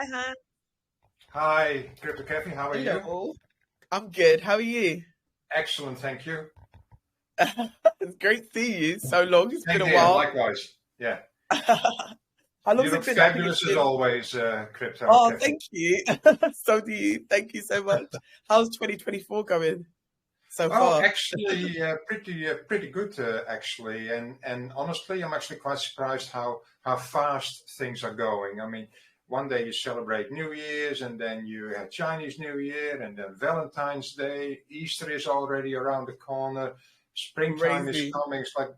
Hi, Han. Hi, Crypto Cafe. How are you? Hello. I'm good. How are you? Excellent, thank you. It's great seeing you. So long. It's been Same a here, while. likewise. Yeah, How you long's look it been? I think it's fabulous as been. always, Crypto Oh, Cafe. thank you. So do you. Thank you so much. How's 2024 going so Oh, far? actually, pretty good, actually. And honestly, I'm actually quite surprised how fast things are going. I mean, one day you celebrate New Year's, and then you have Chinese New Year, and then Valentine's Day. Easter is already around the corner. Springtime is Crazy. coming. It's like,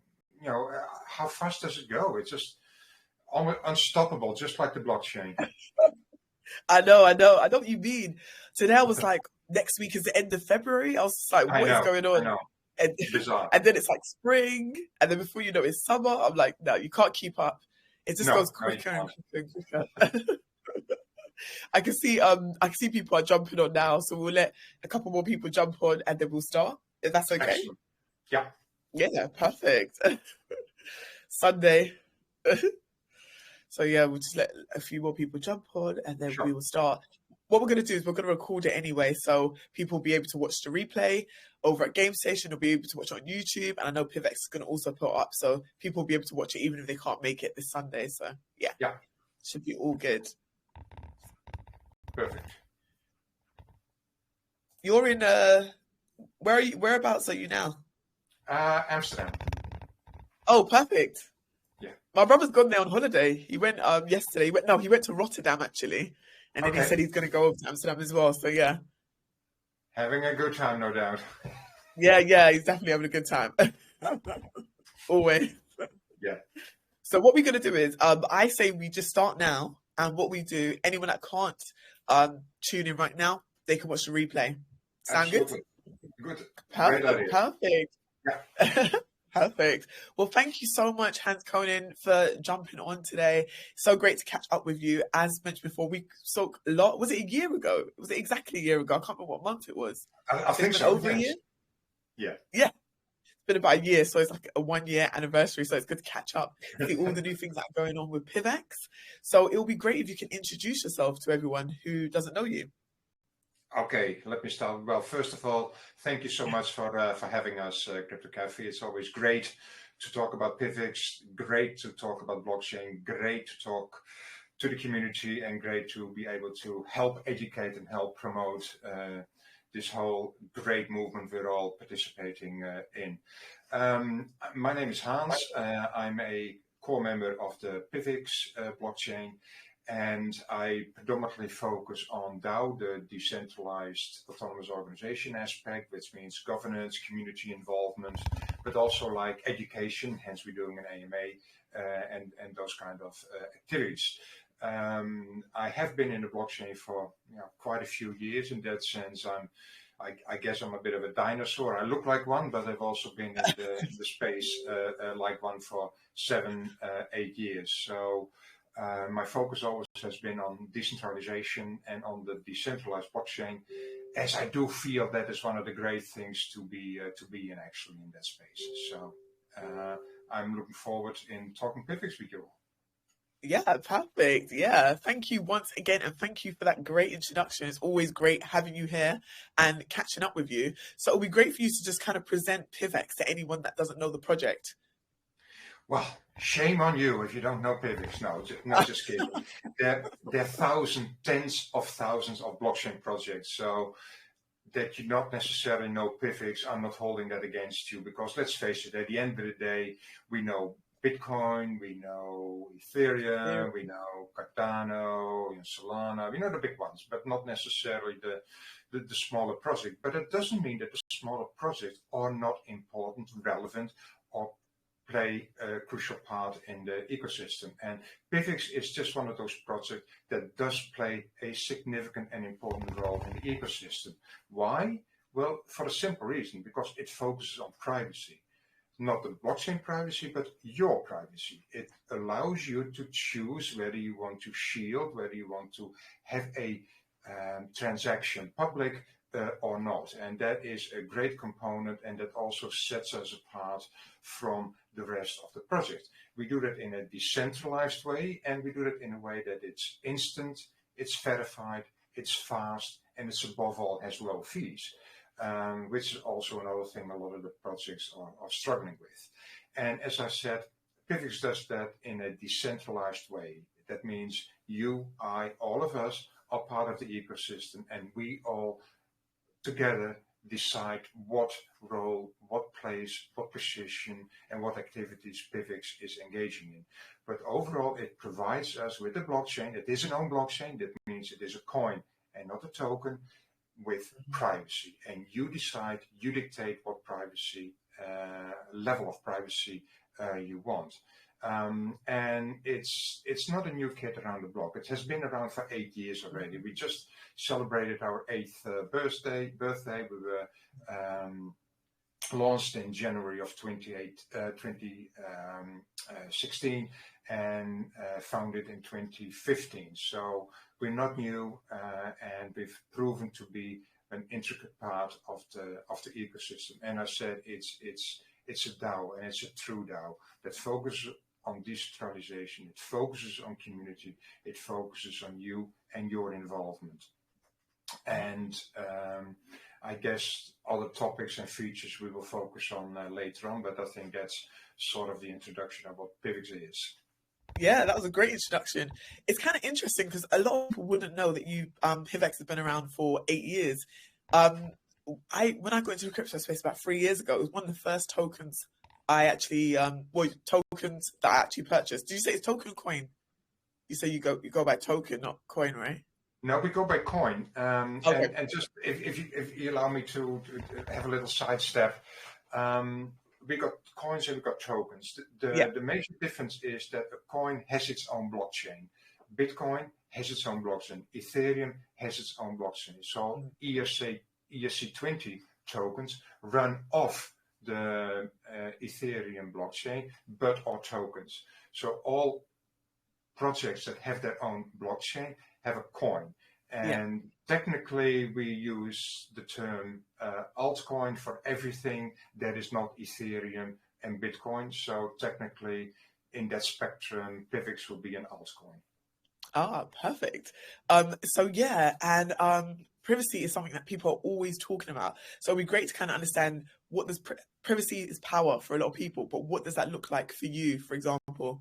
how fast does it go? It's just almost unstoppable, just like the blockchain. I know. I know. I know what you mean. Today I was like, next week is the end of February. I was just like, what is going I on? know, And bizarre. and then it's like spring, and then before you know it's summer. I'm like, no, you can't keep up. It just goes No, you quicker and can't. quicker and quicker. I can see people are jumping on now, so we'll let a couple more people jump on and then we'll start. If that's okay. Excellent. Yeah, Yeah, perfect. Sunday. So yeah, we'll just let a few more people jump on and then we sure. will start. What we're gonna do is we're gonna record it anyway, so people will be able to watch the replay over at GameStation, they'll be able to watch it on YouTube, and I know PIVX is gonna also put it up, so people will be able to watch it even if they can't make it this Sunday. So yeah, Yeah, should be all good. perfect. You're in where are you whereabouts are you now? Amsterdam. Oh, perfect. Yeah. My brother's gone there on holiday. He went yesterday. He went to Rotterdam actually, and then he Okay. said he's going to go over to Amsterdam as well. So yeah, Having a good time, no doubt. yeah, he's definitely having a good time. Always. Yeah. So what we're going to do is, I say we just start now, and what we do, anyone that can't tune in right now, they can watch the replay. Sound good? Absolutely. Good. Great Perfect, idea. perfect. Yeah. Perfect. Well, thank you so much, Hans Conan, for jumping on today. So great to catch up with you. As mentioned before, we spoke a lot. Was it a year ago? Was it exactly a year ago? I can't remember what month it was. I So it's think been so. over a year? Yes. Yeah. Yeah, it's been about a year. So it's like a 1 year anniversary. So it's good to catch up, see all the new things that are going on with PIVX. So it will be great if you can introduce yourself to everyone who doesn't know you. Okay, let me start. Well, first of all, thank you so much for having us, Crypto Cafe. It's always great to talk about PIVX, great to talk about blockchain, great to talk to the community, and great to be able to help educate and help promote this whole great movement we're all participating in. My name is Hans. I'm a core member of the PIVX blockchain, and I predominantly focus on DAO, the decentralized autonomous organization aspect, which means governance, community involvement, but also like education, hence we're doing an AMA and those kind of activities. I have been in the blockchain for quite a few years. In that sense, I guess I'm a bit of a dinosaur. I look like one, but I've also been in the space like one for 7, 8 years. So my focus always has been on decentralization and on the decentralized blockchain, as I do feel that is one of the great things to be in actually in that space. So I'm looking forward in talking PIVX with you all. Yeah, perfect. Yeah, thank you once again, and thank you for that great introduction. It's always great having you here and catching up with you. So it'll be great for you to just kind of present PIVX to anyone that doesn't know the project. Well, shame on you if you don't know PIVX. No, just kidding. There are thousands, tens of thousands of blockchain projects. So that you not necessarily know PIVX, I'm not holding that against you, because let's face it, at the end of the day, we know Bitcoin, we know Yeah. Ethereum, we know Cardano, Solana, we know the big ones, but not necessarily the smaller project. But it doesn't mean that the smaller projects are not important, relevant, or play a crucial part in the ecosystem. And PIVX is just one of those projects that does play a significant and important role in the ecosystem. Why? Well, for a simple reason, because it focuses on privacy. Not the blockchain privacy, but your privacy. It allows you to choose whether you want to shield, whether you want to have a transaction public or not. And that is a great component, and that also sets us apart from the rest of the project. We do that in a decentralized way, and we do that in a way that it's instant, it's verified, it's fast, and it's above all has low fees, which is also another thing a lot of the projects are struggling with. And as I said, PIVX does that in a decentralized way. That means you, I, all of us are part of the ecosystem, and we all together decide what role, what place, what position, and what activities PIVX is engaging in. But overall, it provides us with a blockchain. It is an own blockchain. That means it is a coin and not a token with privacy. And you decide, you dictate what privacy, level of privacy you want. And it's not a new kid around the block. It has been around for 8 years already. We just celebrated our 8th birthday. We were launched in January of 2016 and founded in 2015. So we're not new, and we've proven to be an intricate part of the ecosystem. And I said it's a DAO, and it's a true DAO that focuses on decentralization. It focuses on community. It focuses on you and your involvement. And I guess other topics and features we will focus on later on, but I think that's sort of the introduction of what PIVX is. Yeah, that was a great introduction. It's kind of interesting because a lot of people wouldn't know that PIVX has been around for 8 years. When I got into the crypto space about 3 years ago, it was one of the first tokens I actually tokens that I actually purchased. Did you say it's token or coin? You say you go by token, not coin, right? No, we go by coin. Okay. And just if you allow me to have a little sidestep, we got coins and we got tokens. The major difference is that a coin has its own blockchain. Bitcoin has its own blockchain. Ethereum has its own blockchain. So ERC20 tokens run off the Ethereum blockchain, but are tokens. So all projects that have their own blockchain have a coin. And technically, we use the term altcoin for everything that is not Ethereum and Bitcoin. So technically, in that spectrum, PIVX will be an altcoin. Ah, perfect. Privacy is something that people are always talking about. So it'd be great to kind of understand what does privacy is power for a lot of people, but what does that look like for you, for example?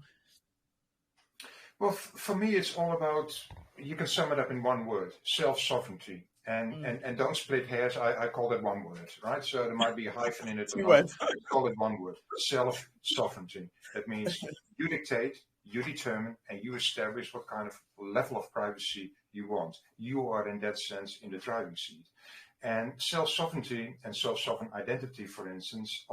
Well, for me, it's all about, you can sum it up in one word: self-sovereignty. And don't split hairs. I call it one word, right? So there might be a hyphen in it. Two words. I call it one word: self-sovereignty. That means you dictate, you determine, and you establish what kind of level of privacy you want. You are, in that sense, in the driving seat. And self-sovereignty and self-sovereign identity, for instance,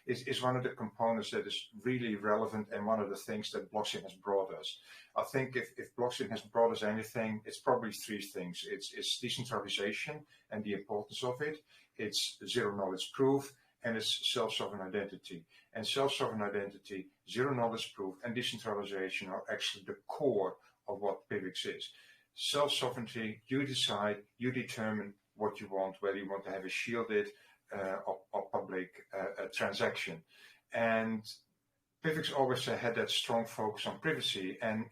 is one of the components that is really relevant, and one of the things that blockchain has brought us. I think if blockchain has brought us anything, it's probably three things. It's decentralization and the importance of it. It's zero knowledge proof, and it's self-sovereign identity. And self-sovereign identity, zero knowledge proof, and decentralization are actually the core of what PIVX is. Self-sovereignty, you decide, you determine what you want, whether you want to have a shielded or public transaction. And PIVX always had that strong focus on privacy, and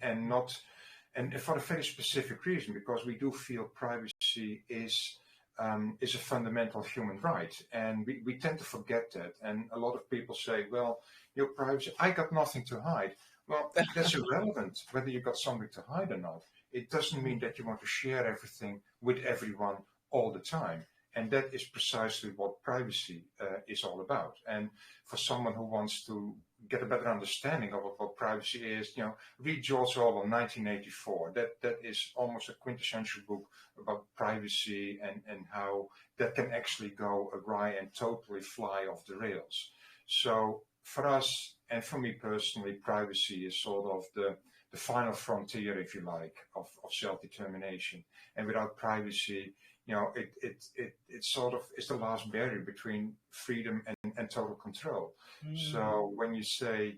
for a very specific reason, because we do feel privacy is a fundamental human right, and we tend to forget that. And a lot of people say, well, your privacy, I got nothing to hide. Well, that's irrelevant whether you got something to hide or not. It doesn't mean that you want to share everything with everyone all the time. And that is precisely what privacy is all about. And for someone who wants to get a better understanding of what privacy is, read George Orwell, 1984. That is almost a quintessential book about privacy and how that can actually go awry and totally fly off the rails. So for us, and for me personally, privacy is sort of the final frontier, if you like, of self-determination. And without privacy, it sort of is the last barrier between freedom and total control. So when you say,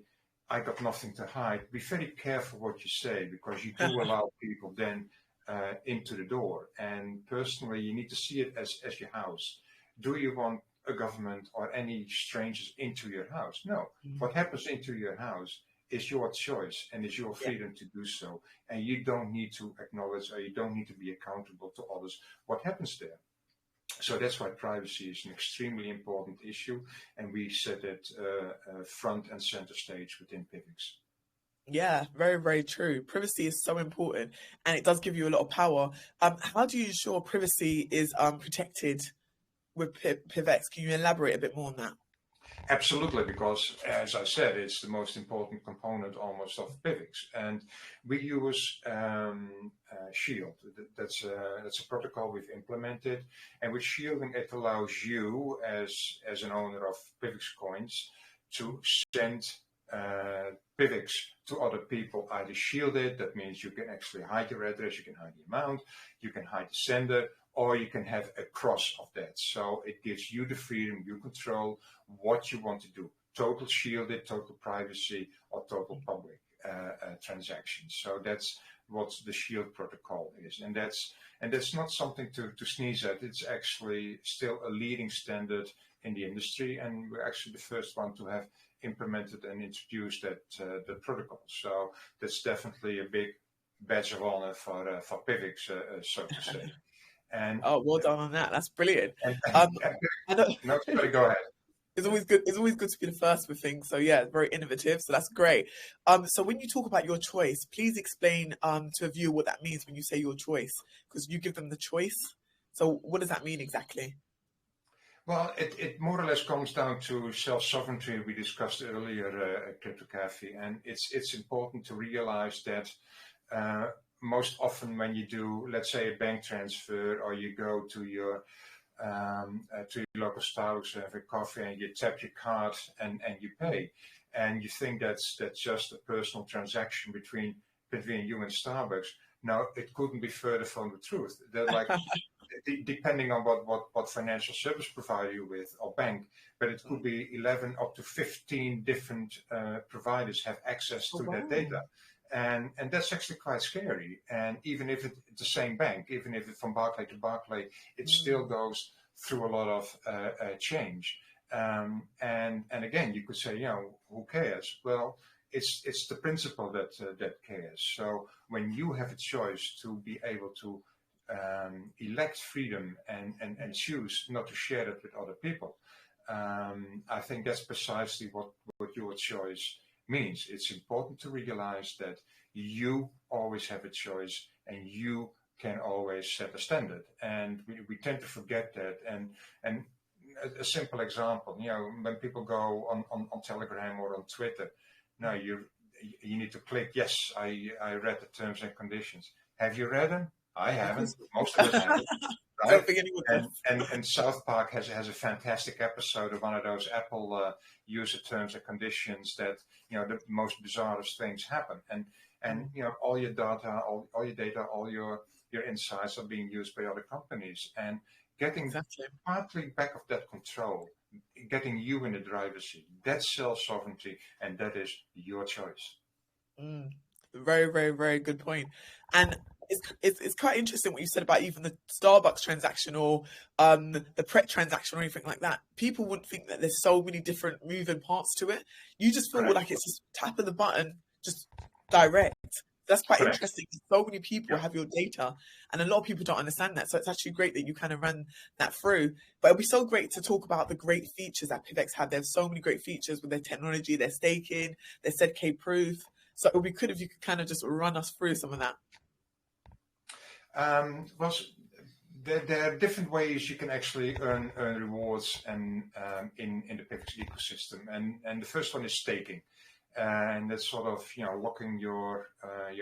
I got nothing to hide, be very careful what you say, because you do allow people then into the door. And personally, you need to see it as your house. Do you want a government or any strangers into your house? No. What happens into your house is your choice and is your freedom to do so. And you don't need to acknowledge, or you don't need to be accountable to others what happens there. So that's why privacy is an extremely important issue, and we set it front and center stage within PIVX. Yeah, very, very true. Privacy is so important, and it does give you a lot of power. How do you ensure privacy is protected with PIVX? Can you elaborate a bit more on that? Absolutely, because as I said, it's the most important component almost of PIVX, and we use Shield. That's a protocol we've implemented, and with shielding, it allows you as an owner of PIVX coins to send PIVX to other people, either shielded. That means you can actually hide your address, you can hide the amount, you can hide the sender, or you can have a cross of that. So it gives you the freedom, you control what you want to do. Total shielded, total privacy, or total public transactions. So that's what the Shield protocol is. And that's not something to sneeze at. It's actually still a leading standard in the industry. And we're actually the first one to have implemented and introduced the protocol. So that's definitely a big badge of honor for PIVX, so to say. And Oh, well done on that. That's brilliant. and, Um, and I know no, sorry, go ahead. it's always good. It's always good to be the first with things. So yeah, very innovative. So that's great. So when you talk about your choice, please explain to a viewer what that means when you say your choice, because you give them the choice. So what does that mean exactly? Well, it more or less comes down to self-sovereignty we discussed earlier at Crypto Cafe, and it's important to realize that most often when you do, let's say, a bank transfer, or you go to your local Starbucks and have a coffee and you tap your card and you pay, and you think that's just a personal transaction between you and Starbucks. No, it couldn't be further from the truth. They're like, depending on what financial service provider you're with or bank, but it could be 11 up to 15 different providers have access Oh, to that wow. data. And that's actually quite scary. And even if it's the same bank, even if it's from Barclay to Barclay, it still goes through a lot of change. And again, you could say, who cares? Well, it's the principle that cares. So when you have a choice to be able to elect freedom and choose not to share it with other people, I think that's precisely what your choice means. It's important to realize that you always have a choice and you can always set a standard. And we tend to forget that. And a simple example, when people go on Telegram or on Twitter, now you need to click, yes, I read the terms and conditions. Have you read them? I Of haven't. course. Most of us haven't. I Right? don't think anyone does. And South Park has a fantastic episode of one of those Apple user terms and conditions that the most bizarrest things happen, and all your data, all your data, all your insights are being used by other companies, and getting Exactly. partly back of that control, getting you in the driver's seat. That's self-sovereignty, and that is your choice. Mm. Very, very, very good point. And it's quite interesting what you said about even the Starbucks transaction or the Pret transaction or anything like that. People wouldn't think that there's so many different moving parts to it. You just feel Correct. like it's just tap of the button, just direct. That's quite Correct. interesting. So many people Yeah. have your data, and a lot of people don't understand that. So it's actually great that you kind of ran that through. But it'd be so great to talk about the great features that PIVX have. There's so many great features with their technology, their staking, their ZK proof. So it would be good if you could kind of just run us through some of that. Well, there are different ways you can actually earn rewards and in the PIVX ecosystem, and the first one is staking, and that's sort of locking your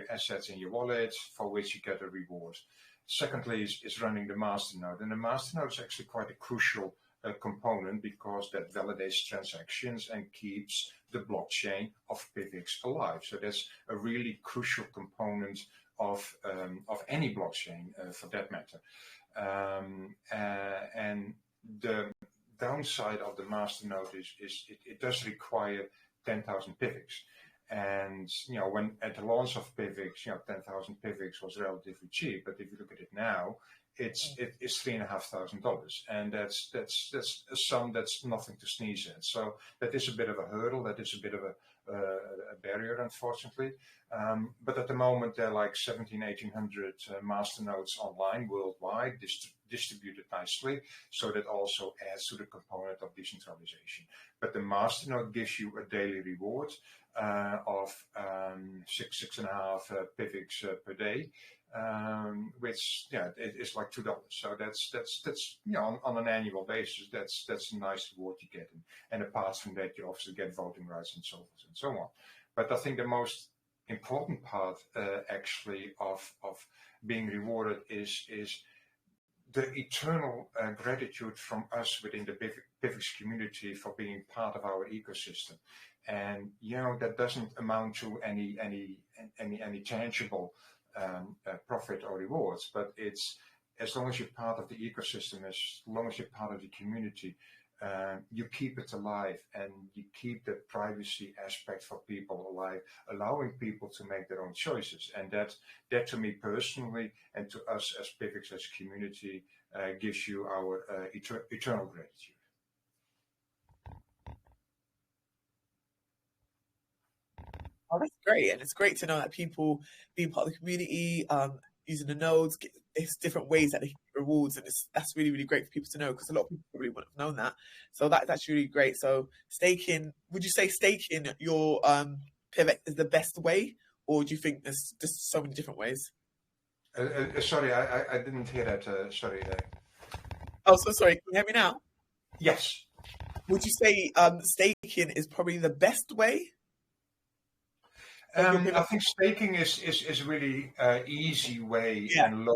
assets in your wallet for which you get a reward. Secondly is running the masternode, and the masternode is actually quite a crucial component because that validates transactions and keeps the blockchain of PIVX alive. So that's a really crucial component of any blockchain for that matter. And the downside of the masternode is it does require 10,000 PIVX. And when at the launch of PIVX, 10,000 PIVX was relatively cheap. But if you look at it now, it's $3,500, and that's a sum that's nothing to sneeze at. So that is a bit of a hurdle. That is a bit of a barrier, unfortunately. But at the moment, there are like 1,800 masternodes online worldwide, distributed nicely. So that also adds to the component of decentralization. But the masternode gives you a daily reward of 6.5 PIVX per day. Which it's like $2. So that's on an annual basis. That's a nice reward you get, and apart from that, you also get voting rights and so forth and so on. But I think the most important part actually of being rewarded is the eternal gratitude from us within the PIVX community for being part of our ecosystem. And that doesn't amount to any tangible profit or rewards, but it's as long as you're part of the ecosystem, as long as you're part of the community, you keep it alive, and you keep the privacy aspect for people alive, allowing people to make their own choices. And that to me personally, and to us as PIVX as a community, gives you our eternal gratitude. Oh, that's great. And it's great to know that people being part of the community, using the nodes, it's different ways that they can get rewards. And that's really, really great for people to know, because a lot of people probably wouldn't have known that. So that's really great. So staking, would you say staking your PIVX is the best way? Or do you think there's just so many different ways? Sorry, I didn't hear that. Sorry. Oh, so sorry. Can you hear me now? Yes. Would you say staking is probably the best way? I think staking is really easy way and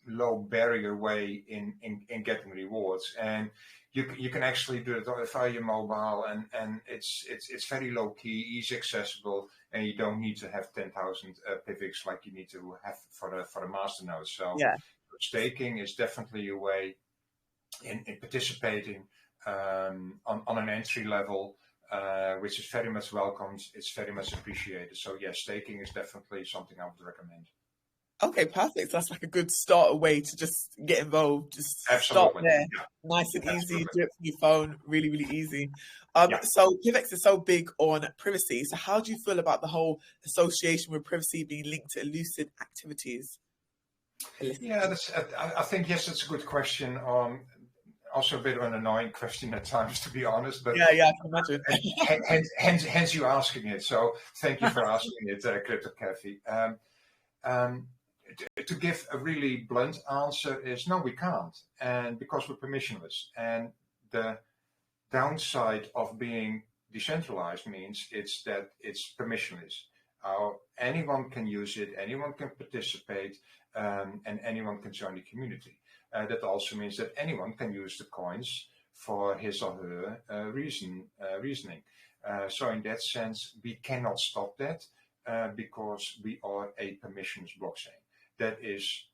low barrier way in getting rewards, and you can actually do it via your mobile, and it's very low key, easy accessible, and you don't need to have 10,000 PIVX like you need to have for the masternode. So staking is definitely a way in participating on an entry level. Which is very much welcomed. It's very much appreciated. So yes, staking is definitely something I would recommend. Okay, perfect. So that's like a good starter way to just get involved. Just Absolutely. start there, nice and easy. Do it from your phone, really, really easy. So PIVX is so big on privacy. So how do you feel about the whole association with privacy being linked to illicit activities? Yeah, I think yes, that's a good question. Also a bit of an annoying question at times, to be honest. But yeah, I can imagine. hence you asking it. So thank you for asking it, Crypto Cafe. To give a really blunt answer is no, we can't, and because we're permissionless. And the downside of being decentralized means it's permissionless. Anyone can use it, anyone can participate, and anyone can join the community. That also means that anyone can use the coins for his or her reasoning. So in that sense, we cannot stop that because we are a permissionless blockchain. That is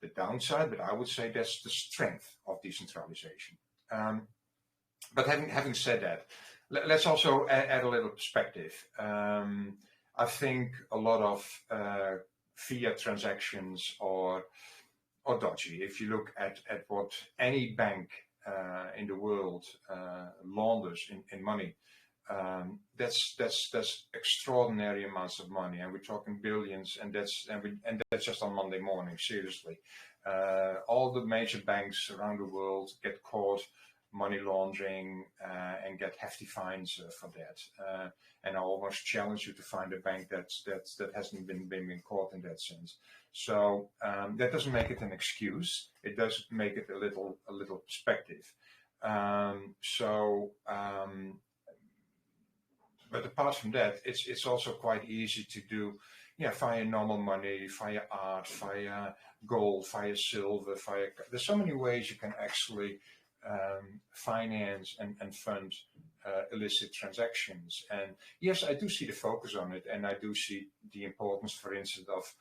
the downside, but I would say that's the strength of decentralization. But having said that, let's also add a little perspective. I think a lot of fiat transactions or dodgy. If you look at what any bank in the world launders in money, that's extraordinary amounts of money, and we're talking billions, and that's just on Monday morning. Seriously, all the major banks around the world get caught money laundering and get hefty fines for that. And I almost challenge you to find a bank that hasn't been caught in that sense. So that doesn't make it an excuse. It does make it a little perspective. But apart from that, it's also quite easy to do, via normal money, via art, via gold, via silver, there's so many ways you can actually finance and fund illicit transactions. And yes, I do see the focus on it, and I do see the importance, for instance, of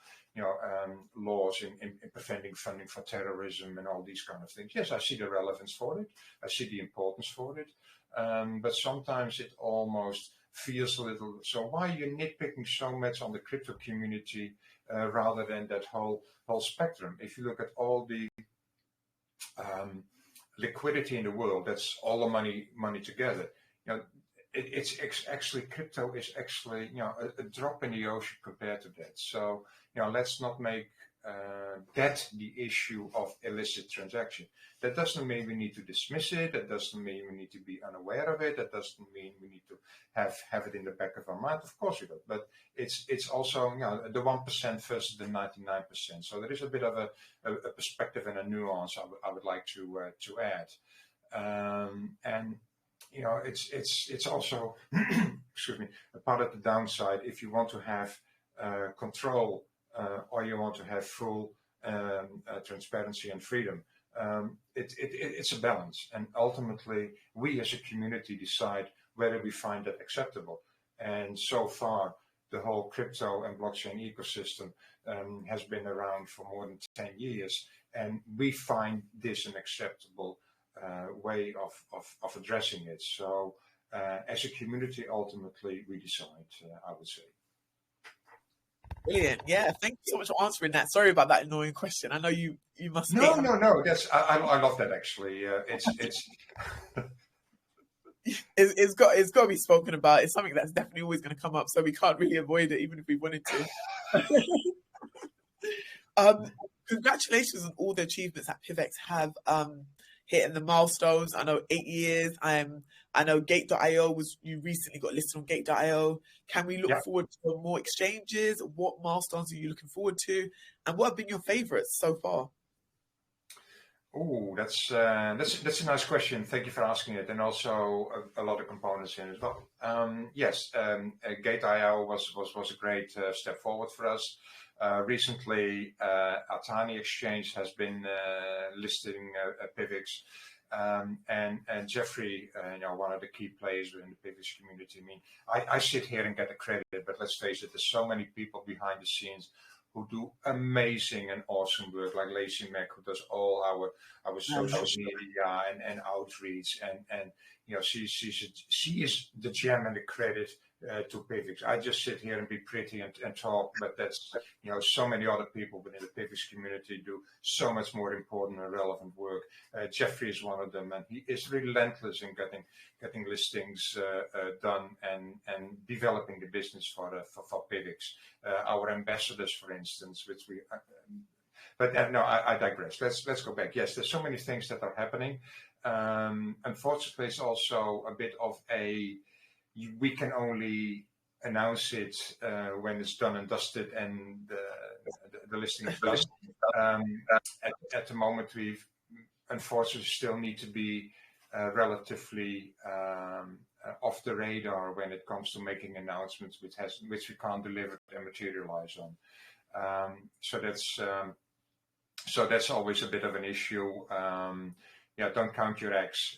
laws in preventing funding for terrorism and all these kind of things. Yes, I see the relevance for it. I see the importance for it. But sometimes it almost feels a little, so why are you nitpicking so much on the crypto community rather than that whole spectrum? If you look at all the liquidity in the world, that's all the money together. Actually, crypto is actually, a drop in the ocean compared to that. So, let's not make that the issue of illicit transaction. That doesn't mean we need to dismiss it. That doesn't mean we need to be unaware of it. That doesn't mean we need to have it in the back of our mind. Of course we do. But it's also, the 1% versus the 99%. So there is a bit of a perspective and a nuance I would like to add. And it's also excuse me, a part of the downside. If you want to have control, or you want to have full transparency and freedom, it's a balance, and ultimately we as a community decide whether we find that acceptable. And so far, the whole crypto and blockchain ecosystem has been around for more than 10 years, and we find this an acceptable way of addressing it. So as a community, ultimately we decide, I would say. Brilliant. Yeah, thank you so much for answering that. Sorry about that annoying question. I know you must No. That's I love that actually. It's got to be spoken about. It's something that's definitely always going to come up, so we can't really avoid it, even if we wanted to. Congratulations on all the achievements that PIVX have hitting the milestones. I know 8 years. I know Gate.io you recently got listed on Gate.io. Can we look forward to more exchanges? What milestones are you looking forward to? And what have been your favorites so far? Oh, that's a nice question. Thank you for asking it, and also a lot of components in it as well. Yes, Gate.io was a great step forward for us. Recently, Atani Exchange has been listing PIVX, and Jeffrey, one of the key players within the PIVX community. I mean, I sit here and get the credit, but let's face it, there's so many people behind the scenes who do amazing and awesome work, like Lacey Mack, who does all our social media and outreach, and she is the gem and the credit to PIVX. I just sit here and be pretty and talk, but that's so many other people within the PIVX community do so much more important and relevant work. Jeffrey is one of them, and he is relentless in getting listings done and developing the business for PIVX. Our ambassadors, for instance, which we. But no, I digress. Let's go back. Yes, there's so many things that are happening. Unfortunately, it's also a bit of we can only announce it when it's done and dusted and the listing is done. At the moment, we unfortunately still need to be relatively off the radar when it comes to making announcements which we can't deliver and materialize on. So that's always a bit of an issue. Don't count your eggs.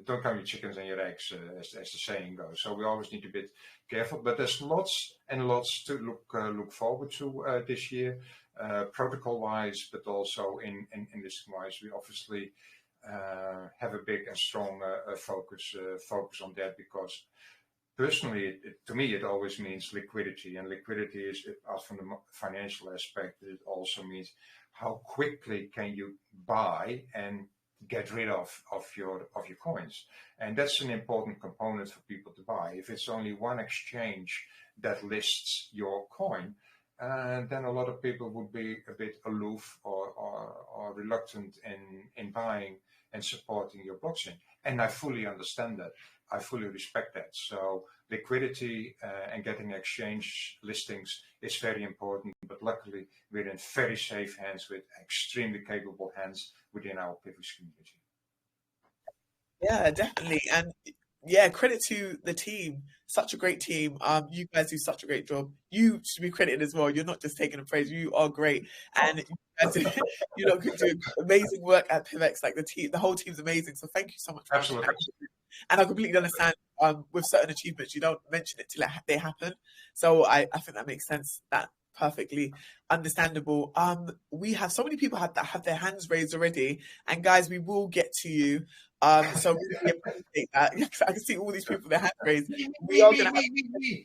Don't count your chickens and your eggs, as the saying goes. So we always need to be careful. But there's lots and lots to look forward to this year, protocol-wise, but also in listing-wise. We obviously have a big and strong focus on that, because personally, to me, it always means liquidity, and liquidity is, from the financial aspect, it also means how quickly can you buy and get rid of your coins. And that's an important component for people to buy. If it's only one exchange that lists your coin, then a lot of people would be a bit aloof or reluctant in buying and supporting your blockchain. And I fully understand that. I fully respect that. So liquidity and getting exchange listings is very important, but luckily we're in very safe hands with extremely capable hands within our PIVX community. Yeah, definitely. And yeah, credit to the team. Such a great team. You guys do such a great job. You should be credited as well. You're not just taking the praise. You are great, and you guys do amazing work at PIVX. Like the whole team's amazing. So thank you so much. Absolutely. And I completely understand. With certain achievements, you don't mention it till they happen. So I think that makes sense. That perfectly understandable. We have so many people that have their hands raised already, and guys, we will get to you. So we really appreciate that. I can see all these people with their hands raised. We are going to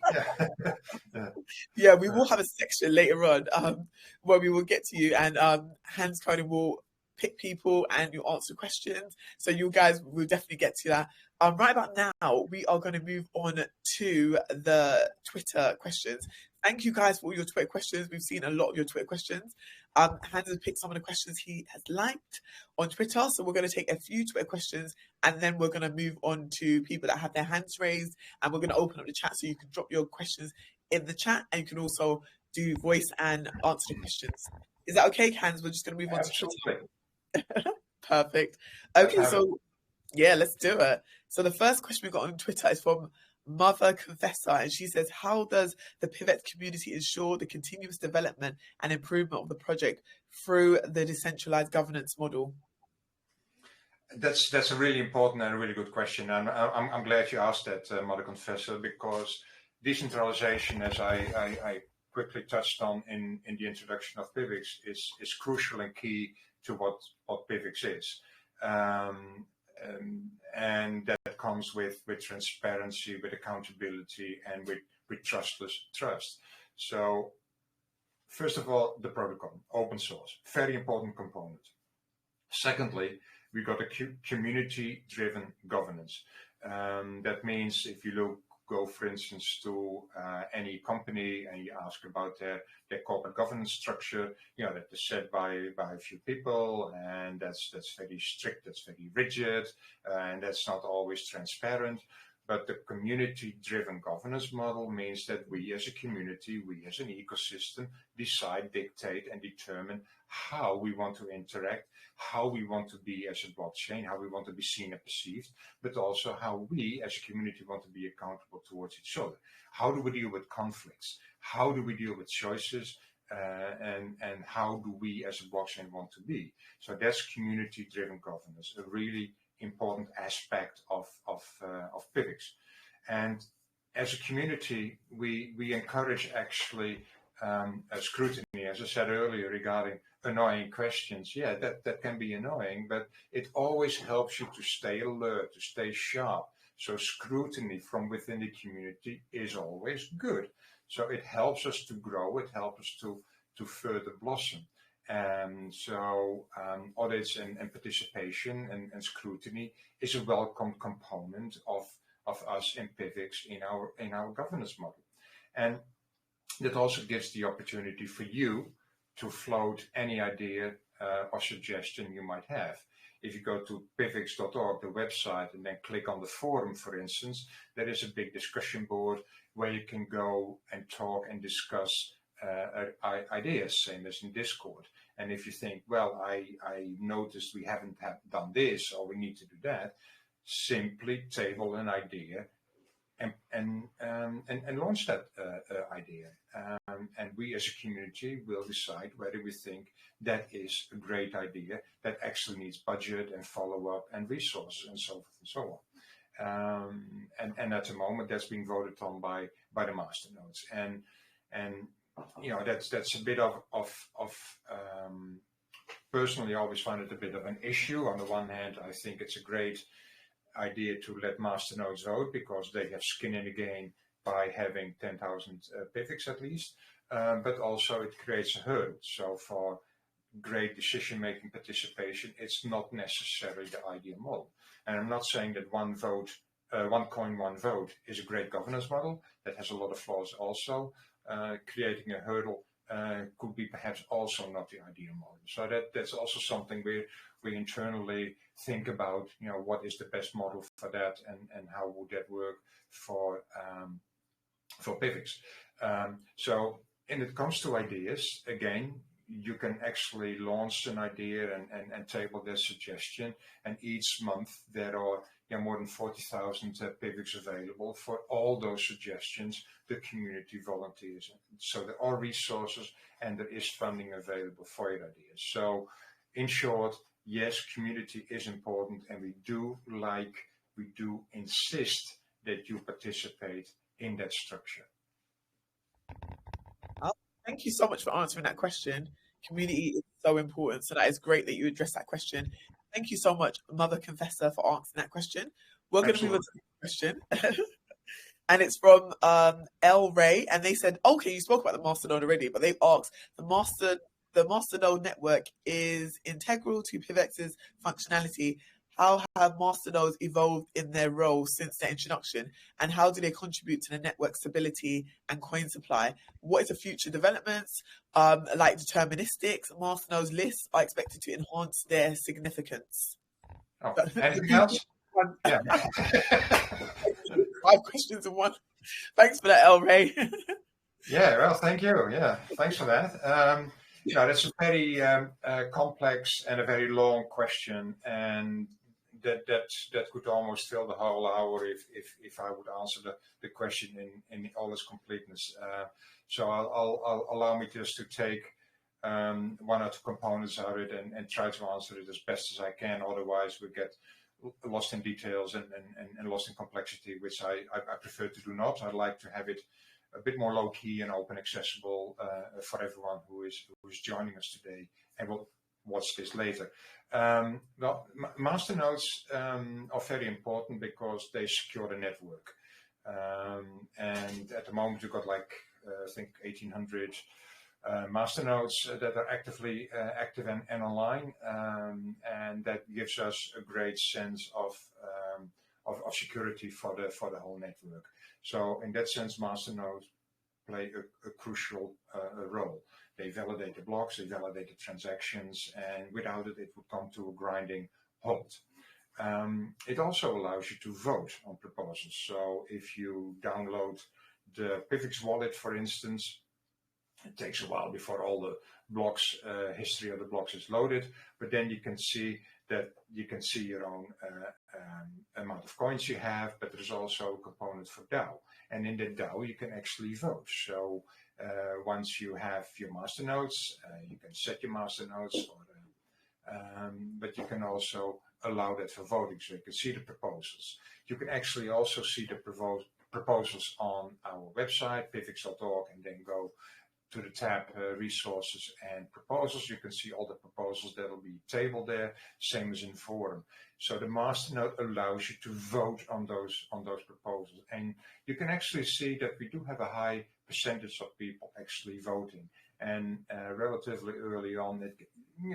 have, yeah, we will have a section later on where we will get to you, and hands coding will pick people and you answer questions. So you guys will definitely get to that. Right about now, we are going to move on to the Twitter questions. Thank you guys for all your Twitter questions. We've seen a lot of your Twitter questions. Hans has picked some of the questions he has liked on Twitter. So we're going to take a few Twitter questions and then we're going to move on to people that have their hands raised. And we're going to open up the chat so you can drop your questions in the chat and you can also do voice and answer the questions. Is that okay, Hans? We're just going to move on to Twitter. Perfect. Okay, so yeah, let's do it. So the first question we got on Twitter is from Mother Confessor, and she says, how does the PIVX community ensure the continuous development and improvement of the project through the decentralized governance model? That's a really important and a really good question, and I'm glad you asked that, Mother Confessor, because decentralization, as I quickly touched on in the introduction of PIVX, is crucial and key to what PIVX is. And that comes with transparency, with accountability, and with trust. So first of all, the protocol, open source, very important component. Secondly, we got a community-driven governance. That means if you go, for instance, to any company and you ask about their corporate governance structure, that is set by a few people, and that's very strict, that's very rigid, and that's not always transparent. But the community-driven governance model means that we as a community, we as an ecosystem, decide, dictate, and determine how we want to interact, how we want to be as a blockchain, how we want to be seen and perceived, but also how we as a community want to be accountable towards each other. How do we deal with conflicts? How do we deal with choices? And how do we as a blockchain want to be? So that's community-driven governance, a really important aspect of PIVX. And as a community, we encourage actually a scrutiny, as I said earlier, regarding annoying questions. Yeah, that can be annoying, but it always helps you to stay alert, to stay sharp. So scrutiny from within the community is always good. So it helps us to grow, it helps us to further blossom. So audits and participation and scrutiny is a welcome component of us in PIVX in our governance model. And that also gives the opportunity for you to float any idea or suggestion you might have. If you go to pivx.org, the website, and then click on the forum, for instance, there is a big discussion board where you can go and talk and discuss ideas, same as in Discord. And if you think, well, I noticed we haven't done this, or we need to do that, simply table an idea and launch that idea. And we as a community will decide whether we think that is a great idea that actually needs budget and follow-up and resources and so forth and so on. And at the moment, that's being voted on by the masternodes. And that's a bit of personally, I always find it a bit of an issue. On the one hand, I think it's a great idea to let masternodes vote because they have skin in the game by having 10,000 PIVX at least, but also it creates a hurdle. So for great decision-making participation, it's not necessarily the ideal model. And I'm not saying that one coin, one vote is a great governance model. That has a lot of flaws also. Creating a hurdle could be perhaps also not the ideal model. So that's also something we internally think about, what is the best model for that and how would that work for PIVX. So when it comes to ideas, again, you can actually launch an idea and table their suggestion. And each month there are more than 40,000 PIVX available for all those suggestions. The community volunteers. So there are resources and there is funding available for your ideas. So in short, yes, community is important, and we do insist that you participate in that structure. Thank you so much for answering that question. Community is so important, so that is great that you addressed that question. Thank you so much, Mother Confessor, for answering that question. We're going to move on to the next question. And it's from El Ray, and they said, okay, you spoke about the masternode already, but they've asked, the the masternode network is integral to PIVX's functionality. How have masternodes evolved in their role since their introduction, and how do they contribute to the network stability and coin supply? What is the future developments? Like deterministics, masternodes lists are expected to enhance their significance. Oh, anything else? Yeah. 5 questions in one. Thanks for that, El Ray. Yeah, well, thank you. Yeah, thanks for that. That's a very complex and a very long question, and that could almost fill the whole hour if I would answer the question in all its completeness. So I'll allow me just to take one or two components out of it and try to answer it as best as I can. Otherwise, we get lost in details and lost in complexity, which I prefer to do not. I'd like to have it a bit more low key and open accessible for everyone who is joining us today and will watch this later. Well, masternodes are very important because they secure the network. And at the moment, we've got like, I think 1,800 masternodes that are actively active and online. And that gives us a great sense of security for the whole network. So in that sense, masternodes play a crucial role. They validate the blocks, they validate the transactions, and without it, it would come to a grinding halt. It also allows you to vote on proposals. So if you download the PIVX wallet, for instance, it takes a while before all the blocks, history of the blocks is loaded, but then you can see your own amount of coins you have, but there's also a component for DAO. And in the DAO, you can actually vote. So once you have your masternodes, you can set your masternodes, but you can also allow that for voting. So you can see the proposals. You can actually also see the proposals on our website, pivx.org, and then go to the tab resources and proposals. You can see all the proposals that will be tabled there, same as in forum. So the masternode allows you to vote on those proposals, and you can actually see that we do have a high percentage of people actually voting, and relatively early on,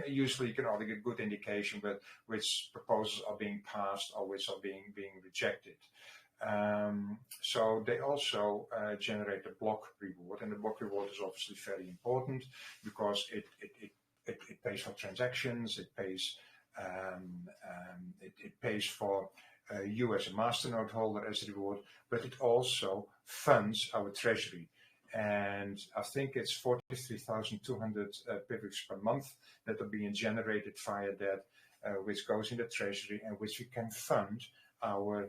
usually you can already get a good indication with which proposals are being passed or which are being rejected. So they also generate a block reward, and the block reward is obviously very important because it pays for transactions, it pays for you as a masternode holder as a reward, but it also funds our treasury. And I think it's 43,200 PIVX per month that are being generated via that, which goes in the treasury and which we can fund our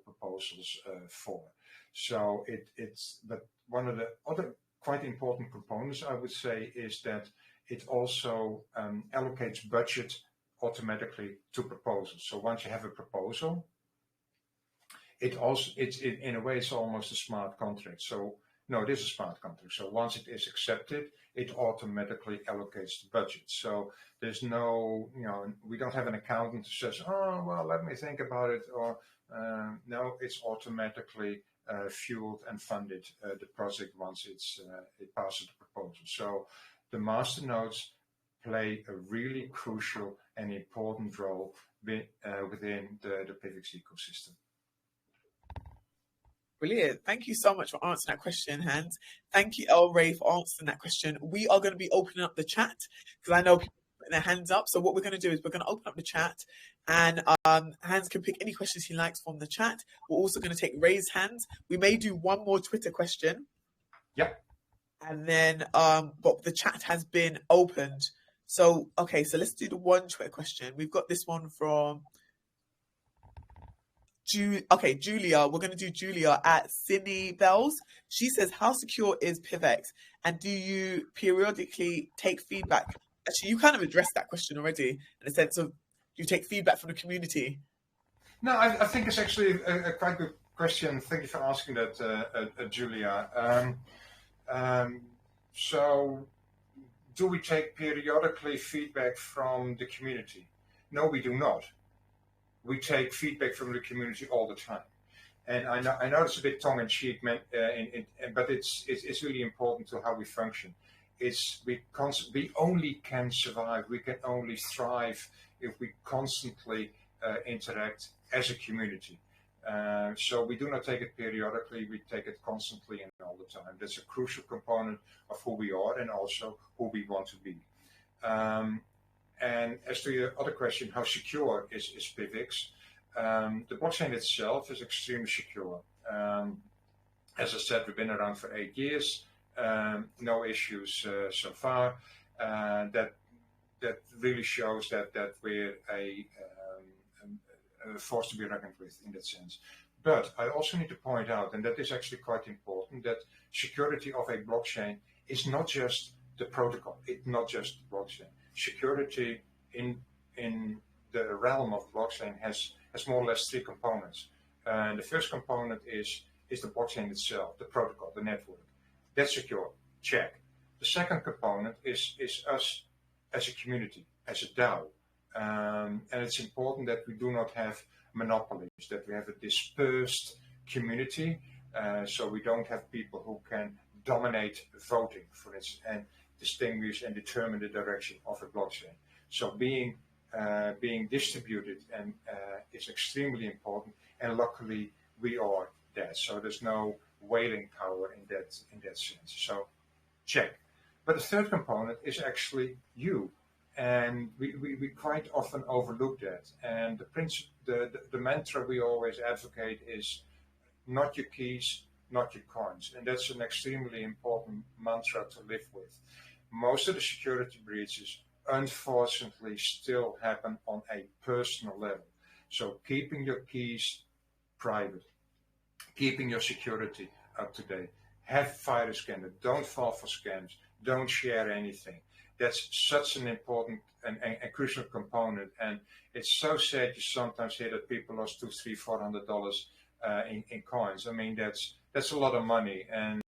proposals for. So but one of the other quite important components, I would say, is that it also allocates budget automatically to proposals. So once you have a proposal, in a way it's almost a smart contract. So no, it is a smart contract. So once it is accepted, it automatically allocates the budget. So there's no, we don't have an accountant who says, oh, well, let me think about it. Or no, it's automatically fueled and funded, the project, once it passes the proposal. So the masternodes play a really crucial and important role within the PIVX ecosystem. Brilliant. Thank you so much for answering that question, Hans. Thank you, El Ray, for answering that question. We are going to be opening up the chat because I know people are putting their hands up. So what we're going to do is we're going to open up the chat, and Hans can pick any questions he likes from the chat. We're also going to take raised hands. We may do one more Twitter question. Yep. And then, but the chat has been opened. So, okay, so let's do the one Twitter question. We've got this one from Julia. We're going to do Julia at Sydney Bells. She says, how secure is PIVX? And do you periodically take feedback? Actually, you kind of addressed that question already in the sense of you take feedback from the community. No, I think it's actually a quite good question. Thank you for asking that, Julia. So do we take periodically feedback from the community? No, we do not. We take feedback from the community all the time, and I know it's a bit tongue-in-cheek, but it's really important to how we function. we only can survive, we can only thrive if we constantly interact as a community. So we do not take it periodically, we take it constantly and all the time. That's a crucial component of who we are and also who we want to be. And as to your other question, how secure is PIVX? The blockchain itself is extremely secure. As I said, we've been around for 8 years, no issues so far. That really shows that we're a force to be reckoned with in that sense. But I also need to point out, and that is actually quite important, that security of a blockchain is not just the protocol, it's not just the blockchain. Security in the realm of blockchain has more or less 3 components. The first component is the blockchain itself, the protocol, the network. That's secure, check. The second component is us as a community, as a DAO. And it's important that we do not have monopolies, that we have a dispersed community, so we don't have people who can dominate voting, for instance, and distinguish and determine the direction of a blockchain. So being distributed and is extremely important, and luckily we are that. So there's no whaling power in that sense. So check. But the third component is actually you. And we quite often overlook that. And the mantra we always advocate is not your keys, not your coins. And that's an extremely important mantra to live with. Most of the security breaches, unfortunately, still happen on a personal level. So keeping your keys private, keeping your security up to date, have virus scanner, don't fall for scams, don't share anything. That's such an important and crucial component, and it's so sad you sometimes hear that people lost $200, $300, $400 in coins. I mean, that's a lot of money, and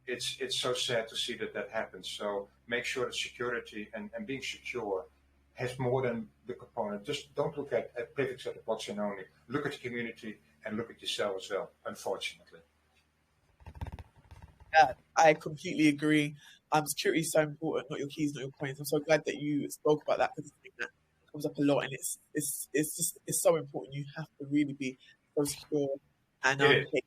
it's so sad to see that happens. So make sure that security and being secure has more than the component. Just don't look at PIVX at the blockchain only. Look at the community and look at yourself as well, unfortunately. Yeah, I completely agree. Security is so important, not your keys, not your coins. I'm so glad that you spoke about that, because I think that comes up a lot, and it's so important. You have to really be so secure and take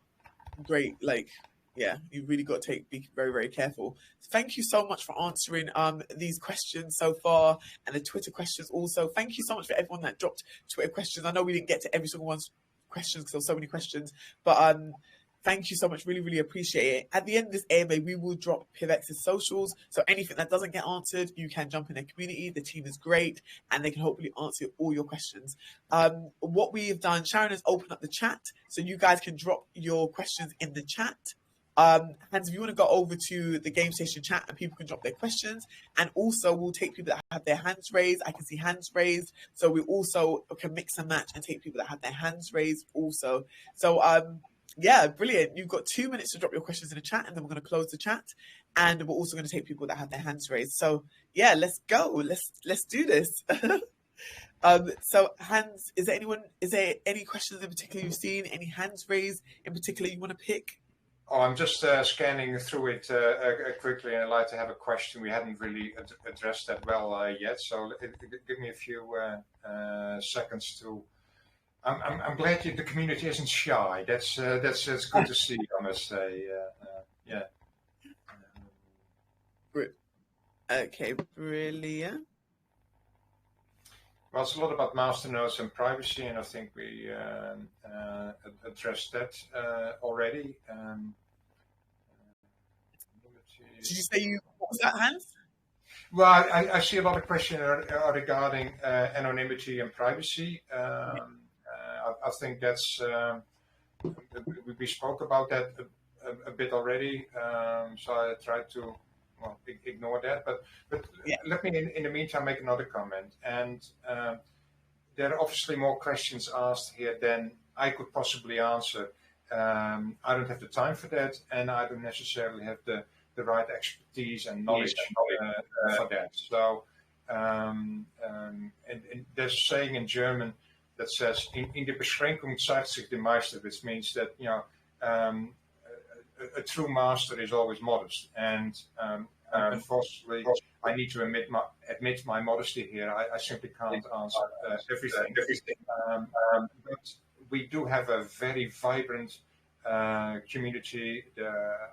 great, like, yeah, you really got to be very, very careful. Thank you so much for answering these questions so far, and the Twitter questions also. Thank you so much for everyone that dropped Twitter questions. I know we didn't get to every single one's questions because there were so many questions, but thank you so much. Really, really appreciate it. At the end of this AMA, we will drop PIVX's socials. So anything that doesn't get answered, you can jump in their community. The team is great, and they can hopefully answer all your questions. What we have done, Sharon has opened up the chat, so you guys can drop your questions in the chat. Hans, if you want to go over to the GameStation chat and people can drop their questions, and also we'll take people that have their hands raised. I can see hands raised, so we also can mix and match and take people that have their hands raised also. So yeah, brilliant. You've got 2 minutes to drop your questions in the chat, and then we're going to close the chat, and we're also going to take people that have their hands raised. So yeah, let's go. Let's do this. So Hans, is there any questions in particular you've seen? Any hands raised in particular you want to pick? Oh, I'm just scanning through it quickly, and I'd like to have a question. We hadn't really addressed that well yet, so give me a few seconds to. I'm glad the community isn't shy. That's good to see, I must say. Yeah. Okay, brilliant. Well, it's a lot about masternodes and privacy, and I think we addressed that already. Did you say what was that, Hans? Well, I see a lot of questions regarding anonymity and privacy. I think that's we spoke about that a bit already, so I tried to ignore that. But yeah. Let me, in the meantime, make another comment. And there are obviously more questions asked here than I could possibly answer. I don't have the time for that, and I don't necessarily have the right expertise and knowledge for that. So, and there's a saying in German that says, in der Beschränkung zeigt sich der Meister, which means that, a true master is always modest, and unfortunately, I need to admit my modesty here. I simply can't answer everything. But we do have a very vibrant community,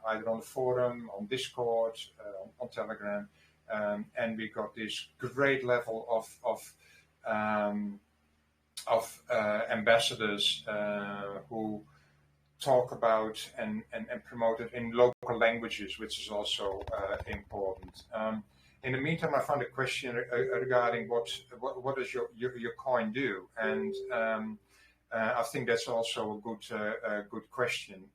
either on the forum, on Discord, on Telegram, and we got this great level of ambassadors who talk about and promote it in local languages, which is also important. In the meantime, I found a question regarding what does your coin do, and I think that's also a good question.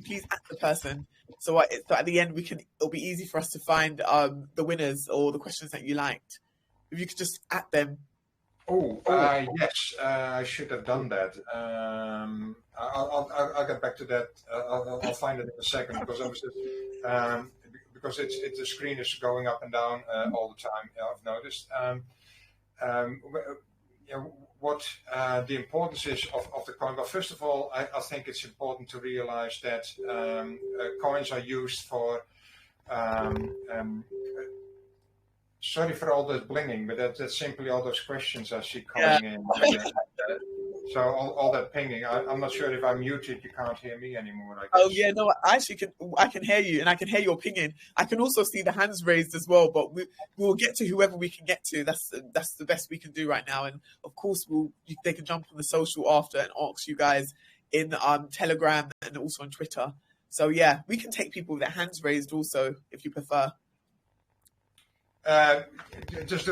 Please ask the person. So at the end it'll be easy for us to find the winners or the questions that you liked. If you could just at them. Yes, I should have done that. I'll get back to that. I'll find it in a second because the screen is going up and down all the time. I've noticed. What the importance is of the coin. Well, first of all, I think it's important to realize that coins are used for. Sorry for all that blinging, but that's simply all those questions I see coming in. So all that pinging. I'm not sure if I'm muted. You can't hear me anymore. I guess. Oh yeah, no, I can hear you, and I can hear your pinging. I can also see the hands raised as well. But we'll get to whoever we can get to. That's the best we can do right now. And of course, they can jump on the social after and ask you guys in Telegram and also on Twitter. So yeah, we can take people with their hands raised also if you prefer. Just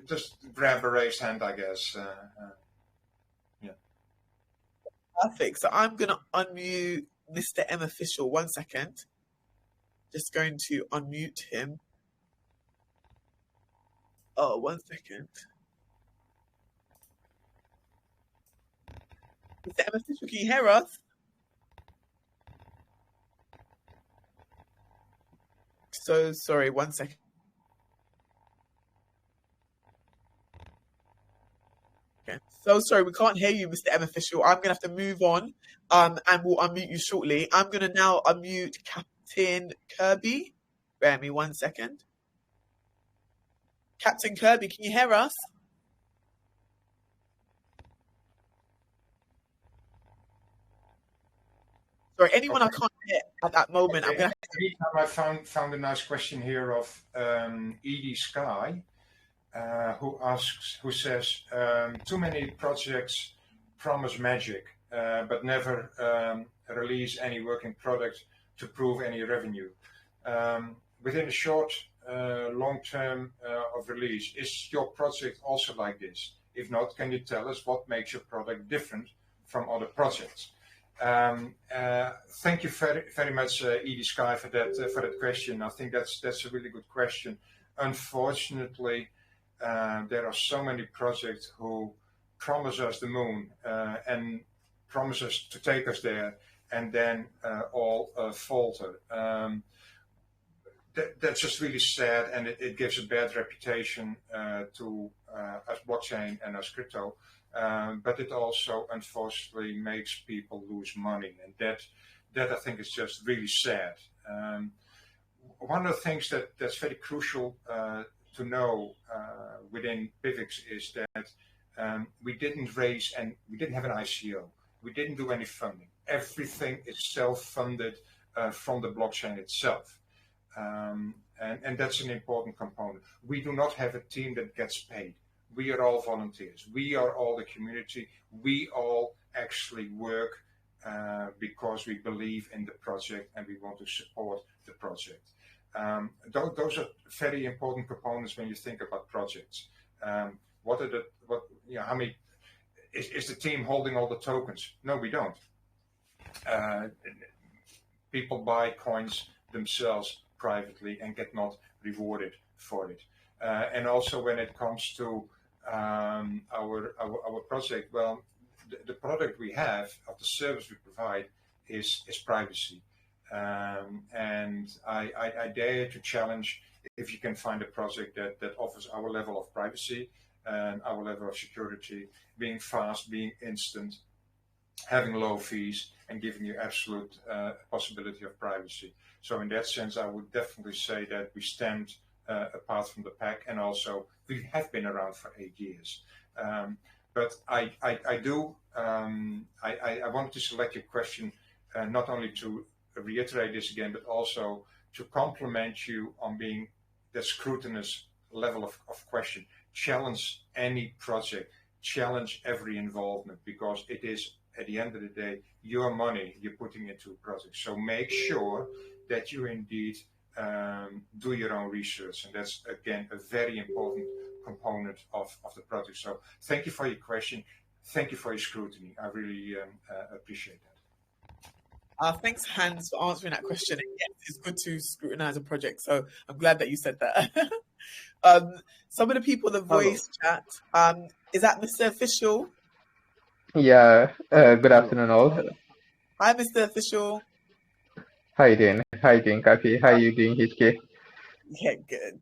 just grab a raised hand, I guess. Yeah. Perfect. So I'm gonna unmute Mr. M Official. 1 second. Just going to unmute him. Oh, 1 second. Mr. M Official, can you hear us? So sorry. 1 second. So sorry, we can't hear you, Mr. M Official. I'm gonna have to move on, and we'll unmute you shortly. I'm gonna now unmute Captain Kirby. Bear me 1 second. Captain Kirby, can you hear us? Sorry, anyone I can't hear at that moment. I'm gonna. I found a nice question here of Edie Sky. Who says, too many projects promise magic, but never release any working product to prove any revenue. Within a short, long term of release, is your project also like this? If not, can you tell us what makes your product different from other projects? Thank you very much, Edie Sky, for that question. I think that's a really good question. Unfortunately, there are so many projects who promise us the moon and promise us to take us there, and then all falter. That's just really sad, and it gives a bad reputation to us blockchain and us crypto. But it also, unfortunately, makes people lose money, and that I think is just really sad. One of the things that's very crucial to know within PIVX is that we didn't raise and we didn't have an ICO. We didn't do any funding. Everything is self-funded from the blockchain itself. And that's an important component. We do not have a team that gets paid. We are all volunteers. We are all the community. We all actually work because we believe in the project and we want to support the project. Those are very important components when you think about projects. How many is the team holding all the tokens? No, we don't. People buy coins themselves privately and get not rewarded for it. And also when it comes to our project, well, the product we have, of the service we provide, is privacy. And I dare to challenge if you can find a project that offers our level of privacy and our level of security, being fast, being instant, having low fees, and giving you absolute possibility of privacy. So in that sense, I would definitely say that we stand apart from the pack, and also we have been around for 8 years. But I wanted to select your question not only to reiterate this again, but also to compliment you on being that scrutinous level of question. Challenge any project, challenge every involvement, because it is, at the end of the day, your money you're putting into a project. So make sure that you indeed do your own research. And that's, again, a very important component of the project. So thank you for your question. Thank you for your scrutiny. I really appreciate that. Thanks, Hans, for answering that question. And yes, it's good to scrutinize a project. So I'm glad that you said that. Some of the people in the voice chat, is that Mr. Official? Yeah, good afternoon all. Hi, Mr. Official. How you doing? How you doing, Kafi? How you doing, HK? Yeah, good.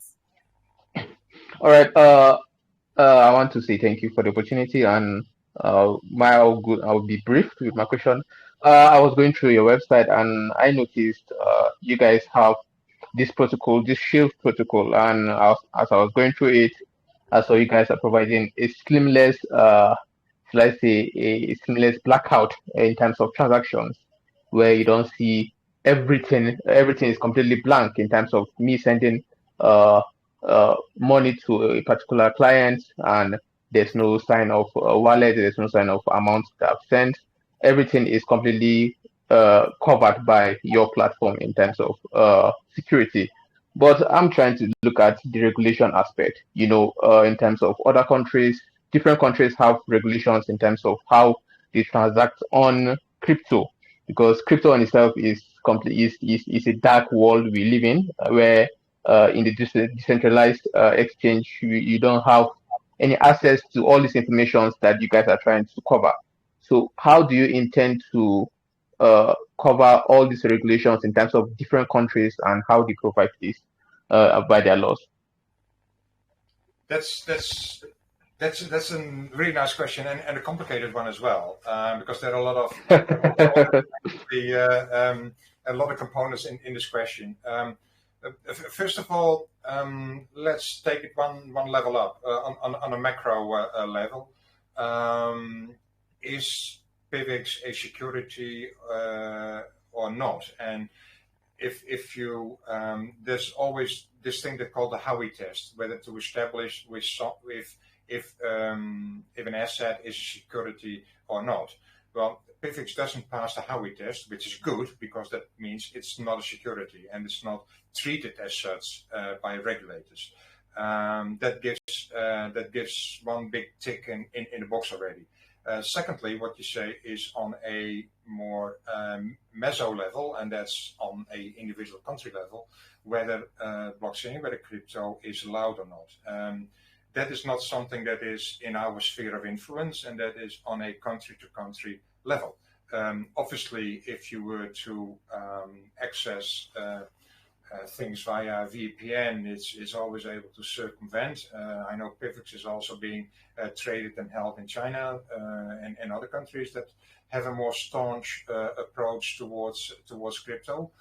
All right. I want to say thank you for the opportunity, and I'll be brief with my question. I was going through your website, and I noticed you guys have this protocol, this Shield protocol, and as I was going through it, I saw you guys are providing a seamless, let's say, a seamless blackout in terms of transactions, where you don't see everything. Everything is completely blank in terms of me sending money to a particular client, and there's no sign of wallet, there's no sign of amount that I've sent. Everything is completely covered by your platform in terms of security. But I'm trying to look at the regulation aspect, in terms of other countries. Different countries have regulations in terms of how they transact on crypto, because crypto in itself is is a dark world we live in, where in the decentralized exchange, you don't have any access to all these informations that you guys are trying to cover. So how do you intend to cover all these regulations in terms of different countries, and how they provide this by their laws? That's a really nice question, and a complicated one as well, because there are a lot of a lot of components in this question. First of all, let's take it one level up on a macro level. Is PIVX a security or not? And if you there's always this thing that's called the Howey test, whether to establish if an asset is a security or not. Well, PIVX doesn't pass the Howey test, which is good, because that means it's not a security and it's not treated as such by regulators. That gives one big tick in the box already. Secondly, what you say is on a more meso level, and that's on a individual country level, whether blockchain, whether crypto is allowed or not. That is not something that is in our sphere of influence, and that is on a country-to-country level. Obviously, if you were to access things via VPN, it's always able to circumvent. I know PIVX is also being traded and held in China and other countries that have a more staunch approach towards crypto.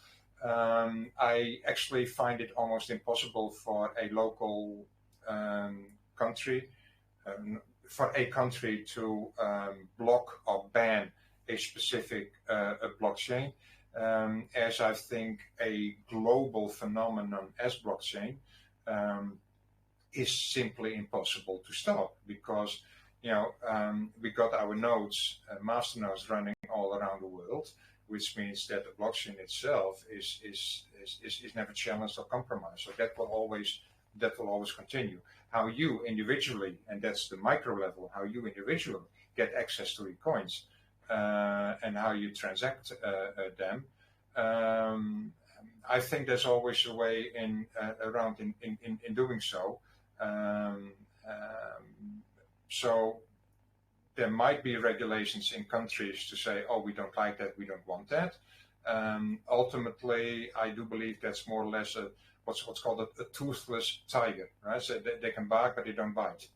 I actually find it almost impossible for a local country to block or ban a specific blockchain, as I think a global phenomenon as blockchain is simply impossible to stop, because we got our nodes, master nodes, running all around the world, which means that the blockchain itself is never challenged or compromised. So that will always continue. How you individually, and that's the micro level, how you individually get access to your coins and how you transact them. I think there's always a way around in doing so. So there might be regulations in countries to say, oh, we don't like that, we don't want that. Ultimately, I do believe that's more or less what's called a toothless tiger, right? So they can bark, but they don't bite.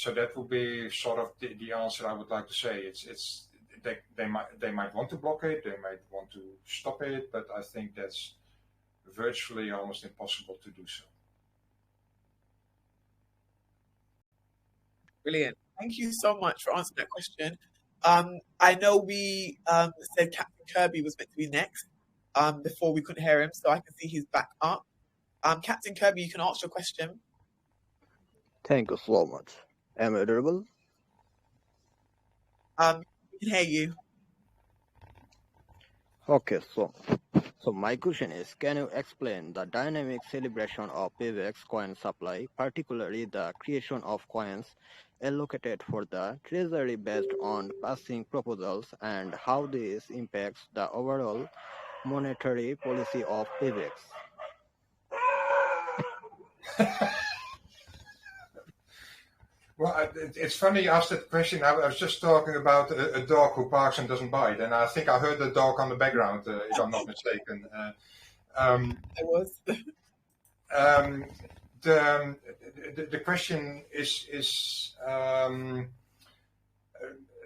So that would be sort of the answer I would like to say. They might want to block it, they might want to stop it, but I think that's virtually almost impossible to do so. Brilliant. Thank you so much for answering that question. I know we said Captain Kirby was meant to be next before we couldn't hear him, so I can see he's back up. Captain Kirby, you can ask your question. Thank you so much. Am I audible? We can hear you. Okay, so my question is, can you explain the dynamic celebration of PIVX coin supply, particularly the creation of coins allocated for the treasury based on passing proposals, and how this impacts the overall monetary policy of PIVX? Well, it's funny you asked that question. I was just talking about a dog who barks and doesn't bite, and I think I heard the dog on the background, if I'm not mistaken. I was. The question is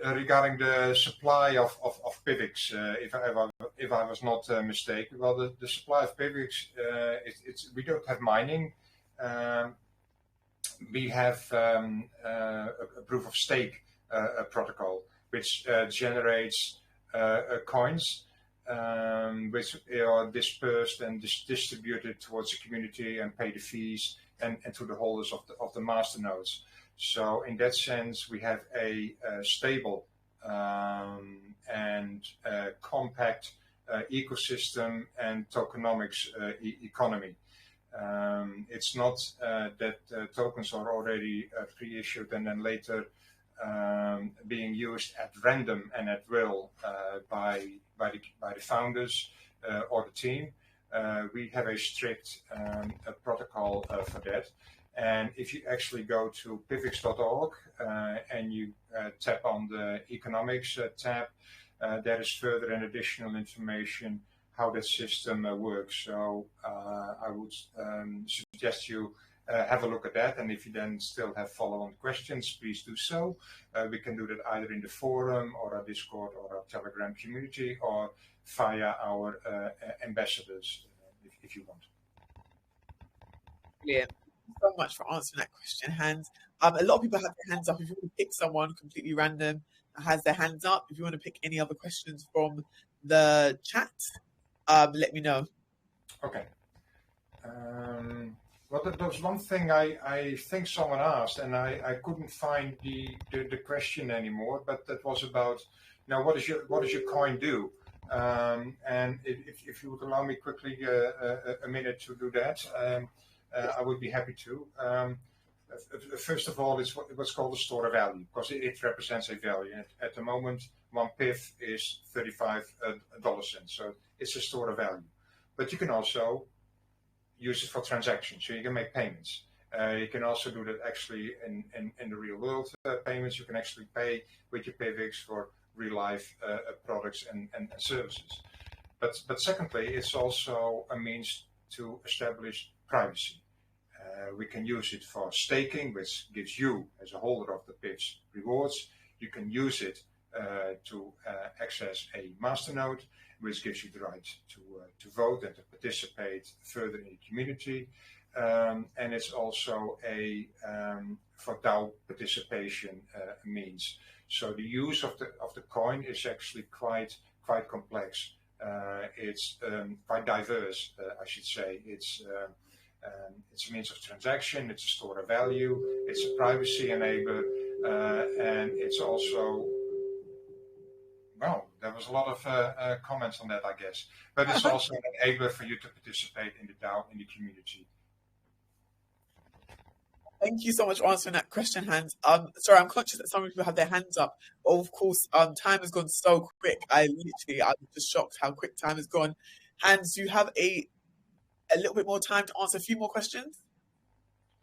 regarding the supply of PIVX, if I was not mistaken. Well, the supply of PIVX, we don't have mining. We have a proof of stake protocol, which generates coins, which are dispersed and distributed towards the community and pay the fees and to the holders of the master nodes. So in that sense, we have a stable and compact ecosystem and tokenomics economy. It's not that tokens are already pre-issued and then later being used at random and at will by the founders or the team. We have a strict protocol for that. And if you actually go to pivx.org and you tap on the economics tab, there is further and additional information how that system works. So I would suggest you have a look at that. And if you then still have follow-on questions, please do so. We can do that either in the forum or our Discord or our Telegram community or via our ambassadors, if you want. Brilliant. Thank you so much for answering that question, Hans. A lot of people have their hands up. If you want to pick someone completely random that has their hands up, if you want to pick any other questions from the chat, let me know. Okay. Well, there was one thing I think someone asked, and I couldn't find the question anymore. But that was about, now, what does your coin do? And if you would allow me quickly a minute to do that, I would be happy to. First of all, it's what's called a store of value, because it represents a value. At the moment, one PIV is 35 dollar cents, so it's a store of value. But you can also use it for transactions, so you can make payments. You can also do that actually in the real world payments. You can actually pay with your PIVX for real life products and services. But secondly, it's also a means to establish privacy. We can use it for staking, which gives you, as a holder of the PIVs, rewards. You can use it to access a masternode, which gives you the right to vote and to participate further in the community. And it's also a for DAO participation means. So the use of the coin is actually quite complex. It's quite diverse, I should say. It's a means of transaction, it's a store of value, it's a privacy enabler, and it's also, well, there was a lot of comments on that, I guess. But it's also an enabler for you to participate in the DAO, in the community. Thank you so much for answering that question, Hans. Sorry, I'm conscious that some people have their hands up. But of course, time has gone so quick. I'm just shocked how quick time has gone. Hans, do you have a little bit more time to answer a few more questions?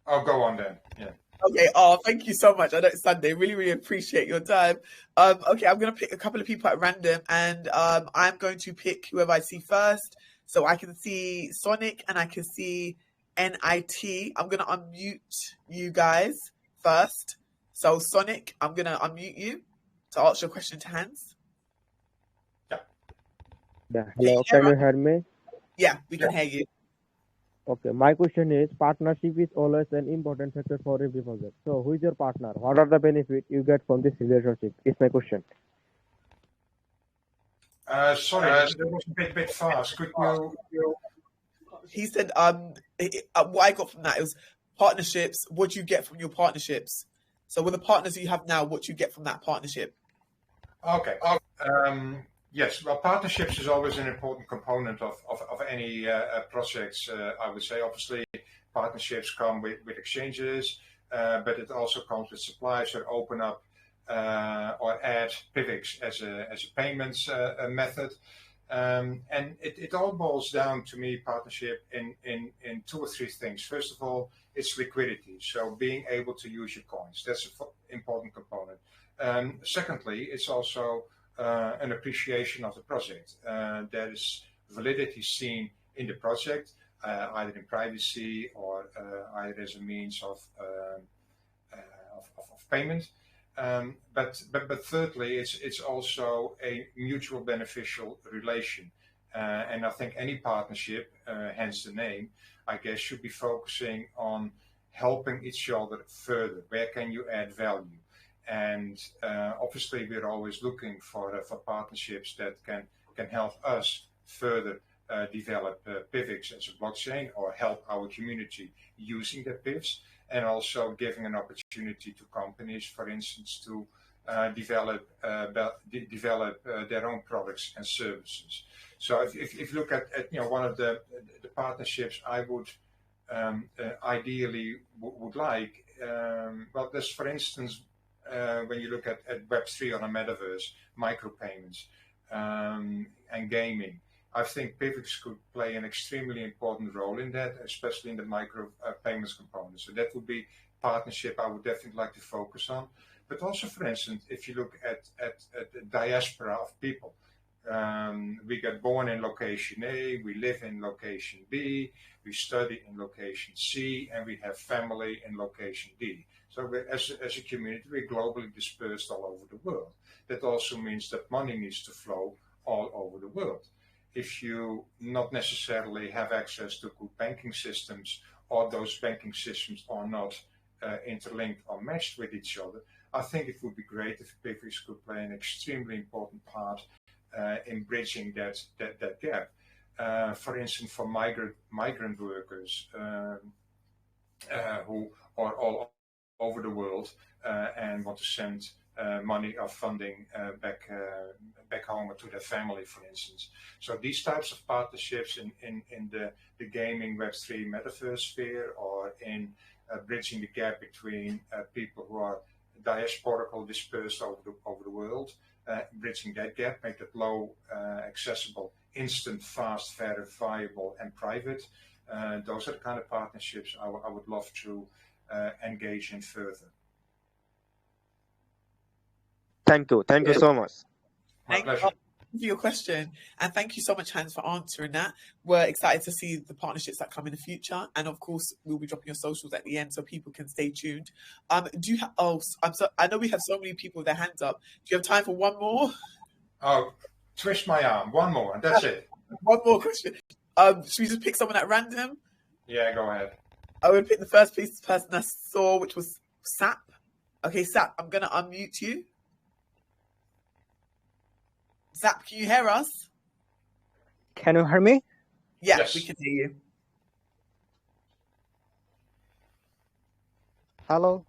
I'll go on then. Yeah. Okay. Oh, thank you so much. I know it's Sunday. Really appreciate your time. Okay, I'm going to pick a couple of people at random, and I'm going to pick whoever I see first. So I can see Sonic and I can see NIT. I'm going to unmute you guys first. So Sonic, I'm gonna unmute you to ask your question to Hans. Yeah, hello, can you hear me? Yeah, we can hear you. Okay, my question is partnership is always an important factor for every project. So who is your partner? What are the benefits you get from this relationship? Is my question. Sorry, that was a bit fast. Could you? He said, what I got from that is partnerships. What do you get from your partnerships? So with the partners you have now, what do you get from that partnership? Okay. Yes, well, partnerships is always an important component of any projects. I would say, obviously, partnerships come with exchanges, but it also comes with suppliers that open up or add PIVX as a payments method. And it all boils down to me, partnership in 2 or 3 things. First of all, it's liquidity. So being able to use your coins, that's an important component. Secondly, it's also an appreciation of the project. There is validity seen in the project, either in privacy or either as a means of payment. But thirdly, it's also a mutual beneficial relation. And I think any partnership, hence the name, I guess, should be focusing on helping each other further. Where can you add value? And obviously, we're always looking for partnerships that can help us further develop PIVX as a blockchain or help our community using the PIVs, and also giving an opportunity to companies, for instance, to develop their own products and services. So if you look at one of the partnerships I would ideally would like, well, there's, for instance, when you look at Web3 on a metaverse, micropayments and gaming, I think PIVX could play an extremely important role in that, especially in the micro payments component. So that would be partnership I would definitely like to focus on. But also, for instance, if you look at the diaspora of people, we get born in location A, we live in location B, we study in location C, and we have family in location D. So as a community, we're globally dispersed all over the world. That also means that money needs to flow all over the world. If you not necessarily have access to good banking systems, or those banking systems are not interlinked or matched with each other, I think it would be great if PIVX could play an extremely important part in bridging that gap. For instance, for migrant workers who are all over the world and want to send money or funding back home or to their family, for instance. So these types of partnerships in the gaming Web3 metaverse sphere, or in bridging the gap between people who are diasporical dispersed over the world, bridging that gap, make it low accessible, instant, fast, verifiable, and private. Those are the kind of partnerships I would love to engage in further. Thank you so much. My pleasure. For your question, and thank you so much, Hans, for answering that. We're excited to see the partnerships that come in the future, and of course, we'll be dropping your socials at the end so people can stay tuned. Do you have? I know we have so many people with their hands up. Do you have time for one more? Oh, twist my arm. One more, and that's it. One more question. Should we just pick someone at random? Yeah, go ahead. I would pick the first person I saw, which was Sap. Okay, Sap, I'm gonna unmute you. Zap, can you hear us? Can you hear me? Yeah, Yes. we can hear you. Hello.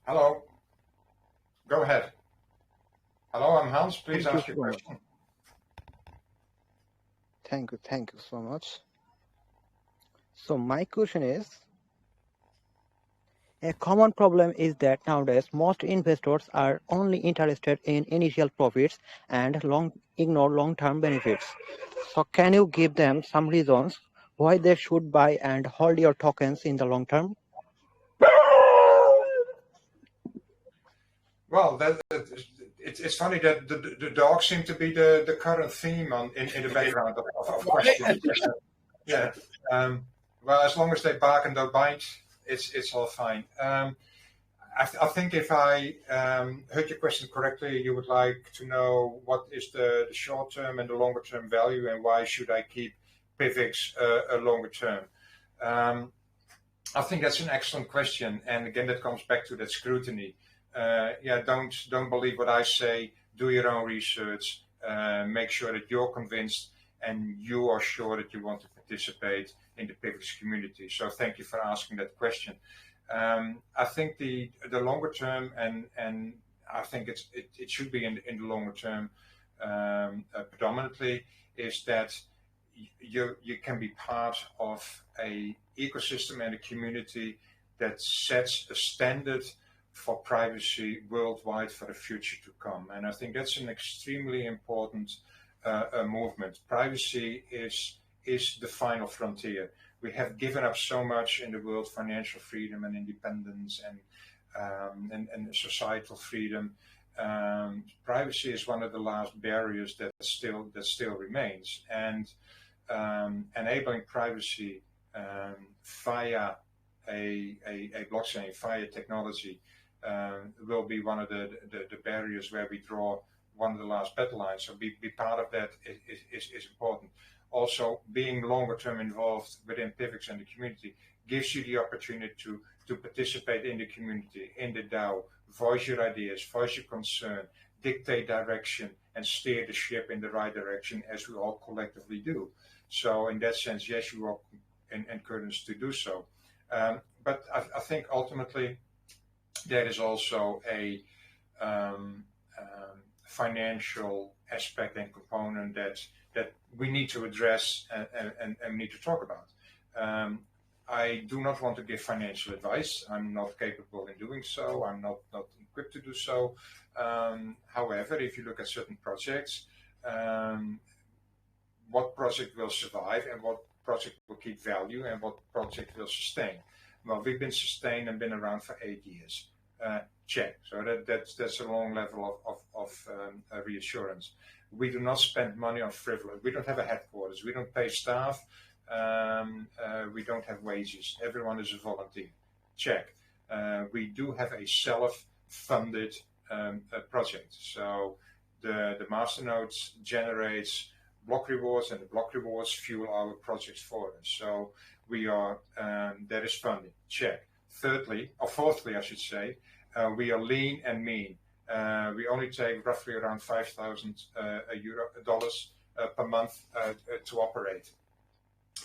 Hello. Go ahead. Hello, I'm Hans. Please Thank ask you your so much. question. Thank you so much. So my question is, a common problem is that nowadays most investors are only interested in initial profits and ignore long-term benefits. So can you give them some reasons why they should buy and hold your tokens in the long term? Well, it's funny that the dogs seem to be the current theme in the background of questions. Yeah. Well, as long as they bark and don't bite, it's all fine. I think if I heard your question correctly, you would like to know what is the short-term and the longer-term value, and why should I keep PIVX a longer term? I think that's an excellent question, and again, that comes back to that scrutiny. Don't believe what I say. Do your own research. Make sure that you're convinced and you are sure that you want to participate in the PIVX community. So thank you for asking that question. I think the longer term, and I think it should be in the longer term predominantly, is that you can be part of a ecosystem and a community that sets a standard for privacy worldwide for the future to come. And I think that's an extremely important movement. Privacy is the final frontier. We have given up so much in the world: financial freedom and independence and societal freedom. Privacy is one of the last barriers that still remains, and enabling privacy via a blockchain, via technology, will be one of the barriers where we draw one of the last battle lines. So be part of that is important. Also, being longer term involved within PIVX and the community gives you the opportunity to participate in the community, in the DAO, voice your ideas, voice your concern, dictate direction, and steer the ship in the right direction, as we all collectively do. So in that sense, yes, you are encouraged to do so. But I think ultimately there is also a financial aspect and component that we need to address and need to talk about. I do not want to give financial advice. I'm not capable in doing so. I'm not equipped to do so. However, if you look at certain projects, what project will survive and what project will keep value and what project will sustain? Well, we've been sustained and been around for 8 years. Check. So that's a long level of reassurance. We do not spend money on frivolous. We don't have a headquarters. We don't pay staff. We don't have wages. Everyone is a volunteer. Check. We do have a self-funded project. So the masternodes generates block rewards, and the block rewards fuel our projects for us. So we are there is funding. Check. Fourthly, I should say, we are lean and mean. We only take roughly around $5,000 per month to operate.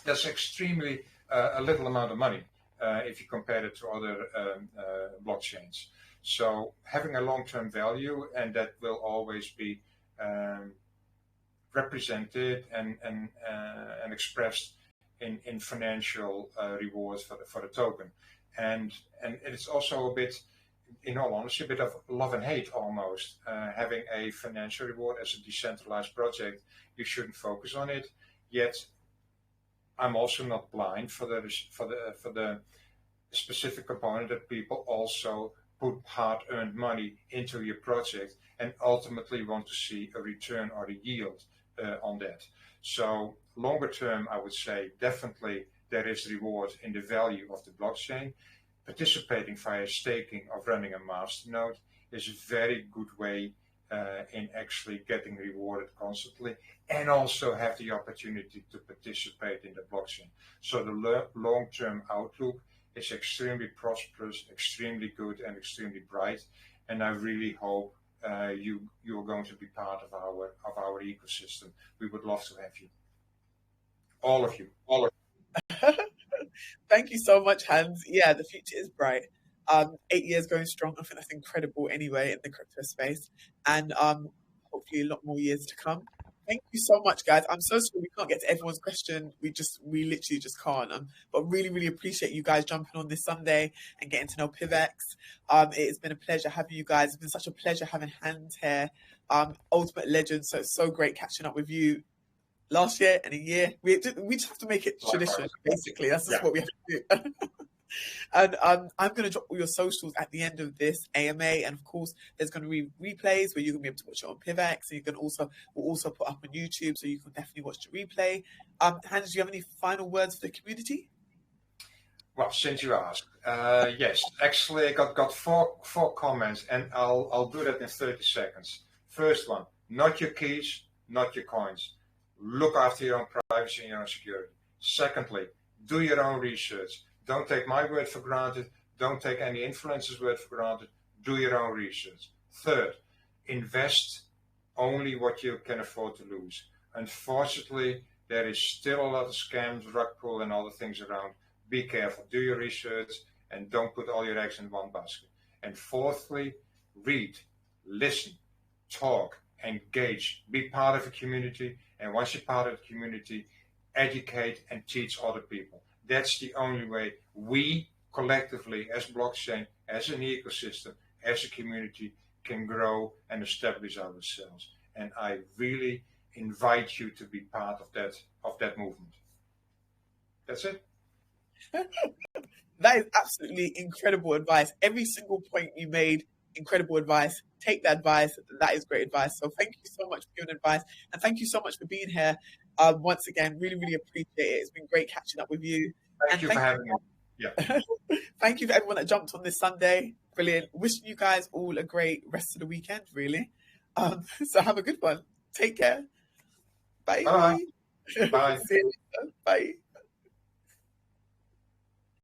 That's extremely a little amount of money if you compare it to other blockchains. So having a long-term value, and that will always be represented and expressed in financial rewards for the token. And it's also a bit, in all honesty, a bit of love and hate almost. Having a financial reward as a decentralized project, you shouldn't focus on it. Yet, I'm also not blind for the specific component that people also put hard-earned money into your project and ultimately want to see a return or a yield on that. So longer term, I would say definitely there is reward in the value of the blockchain. Participating via staking of running a masternode is a very good way in actually getting rewarded constantly, and also have the opportunity to participate in the blockchain. So the long-term outlook is extremely prosperous, extremely good, and extremely bright. And I really hope you're going to be part of our ecosystem. We would love to have you, all of you. Thank you so much, Hans. Yeah, the future is bright. 8 years going strong. I think that's incredible anyway in the crypto space, and hopefully a lot more years to come. Thank you so much, guys. I'm so sorry we can't get to everyone's question. We literally just can't. But really, really appreciate you guys jumping on this Sunday and getting to know PIVX. It has been a pleasure having you guys. It's been such a pleasure having Hans here. Ultimate legend. So it's so great catching up with you. Last year and a year, we just have to make it tradition. Basically, that's just what we have to do. And I'm going to drop all your socials at the end of this AMA, and of course, there's going to be replays where you're going to be able to watch it on PIVX, and we'll also put up on YouTube, so you can definitely watch the replay. Hans, do you have any final words for the community? Well, since you asked, yes, actually, I got four comments, and I'll do that in 30 seconds. First one: not your keys, not your coins. Look after your own privacy and your own security. Secondly, do your own research. Don't take my word for granted. Don't take any influencer's word for granted. Do your own research. Third, invest only what you can afford to lose. Unfortunately, there is still a lot of scams, rug pull, and other things around. Be careful, do your research, and don't put all your eggs in one basket. And fourthly, read, listen, talk, engage, be part of a community, and once you're part of the community, educate and teach other people. That's the only way we collectively, as blockchain, as an ecosystem, as a community, can grow and establish ourselves. And I really invite you to be part of that movement. That's it. That is absolutely incredible advice. Every single point you made, incredible advice. Take that advice. That is great advice. So thank you so much for your advice. And thank you so much for being here. Once again, really, really appreciate it. It's been great catching up with you. Thank you for having me. Yeah. Thank you for everyone that jumped on this Sunday. Brilliant. Wishing you guys all a great rest of the weekend, really. So have a good one. Take care. Bye. Bye. Bye. See you later. Bye.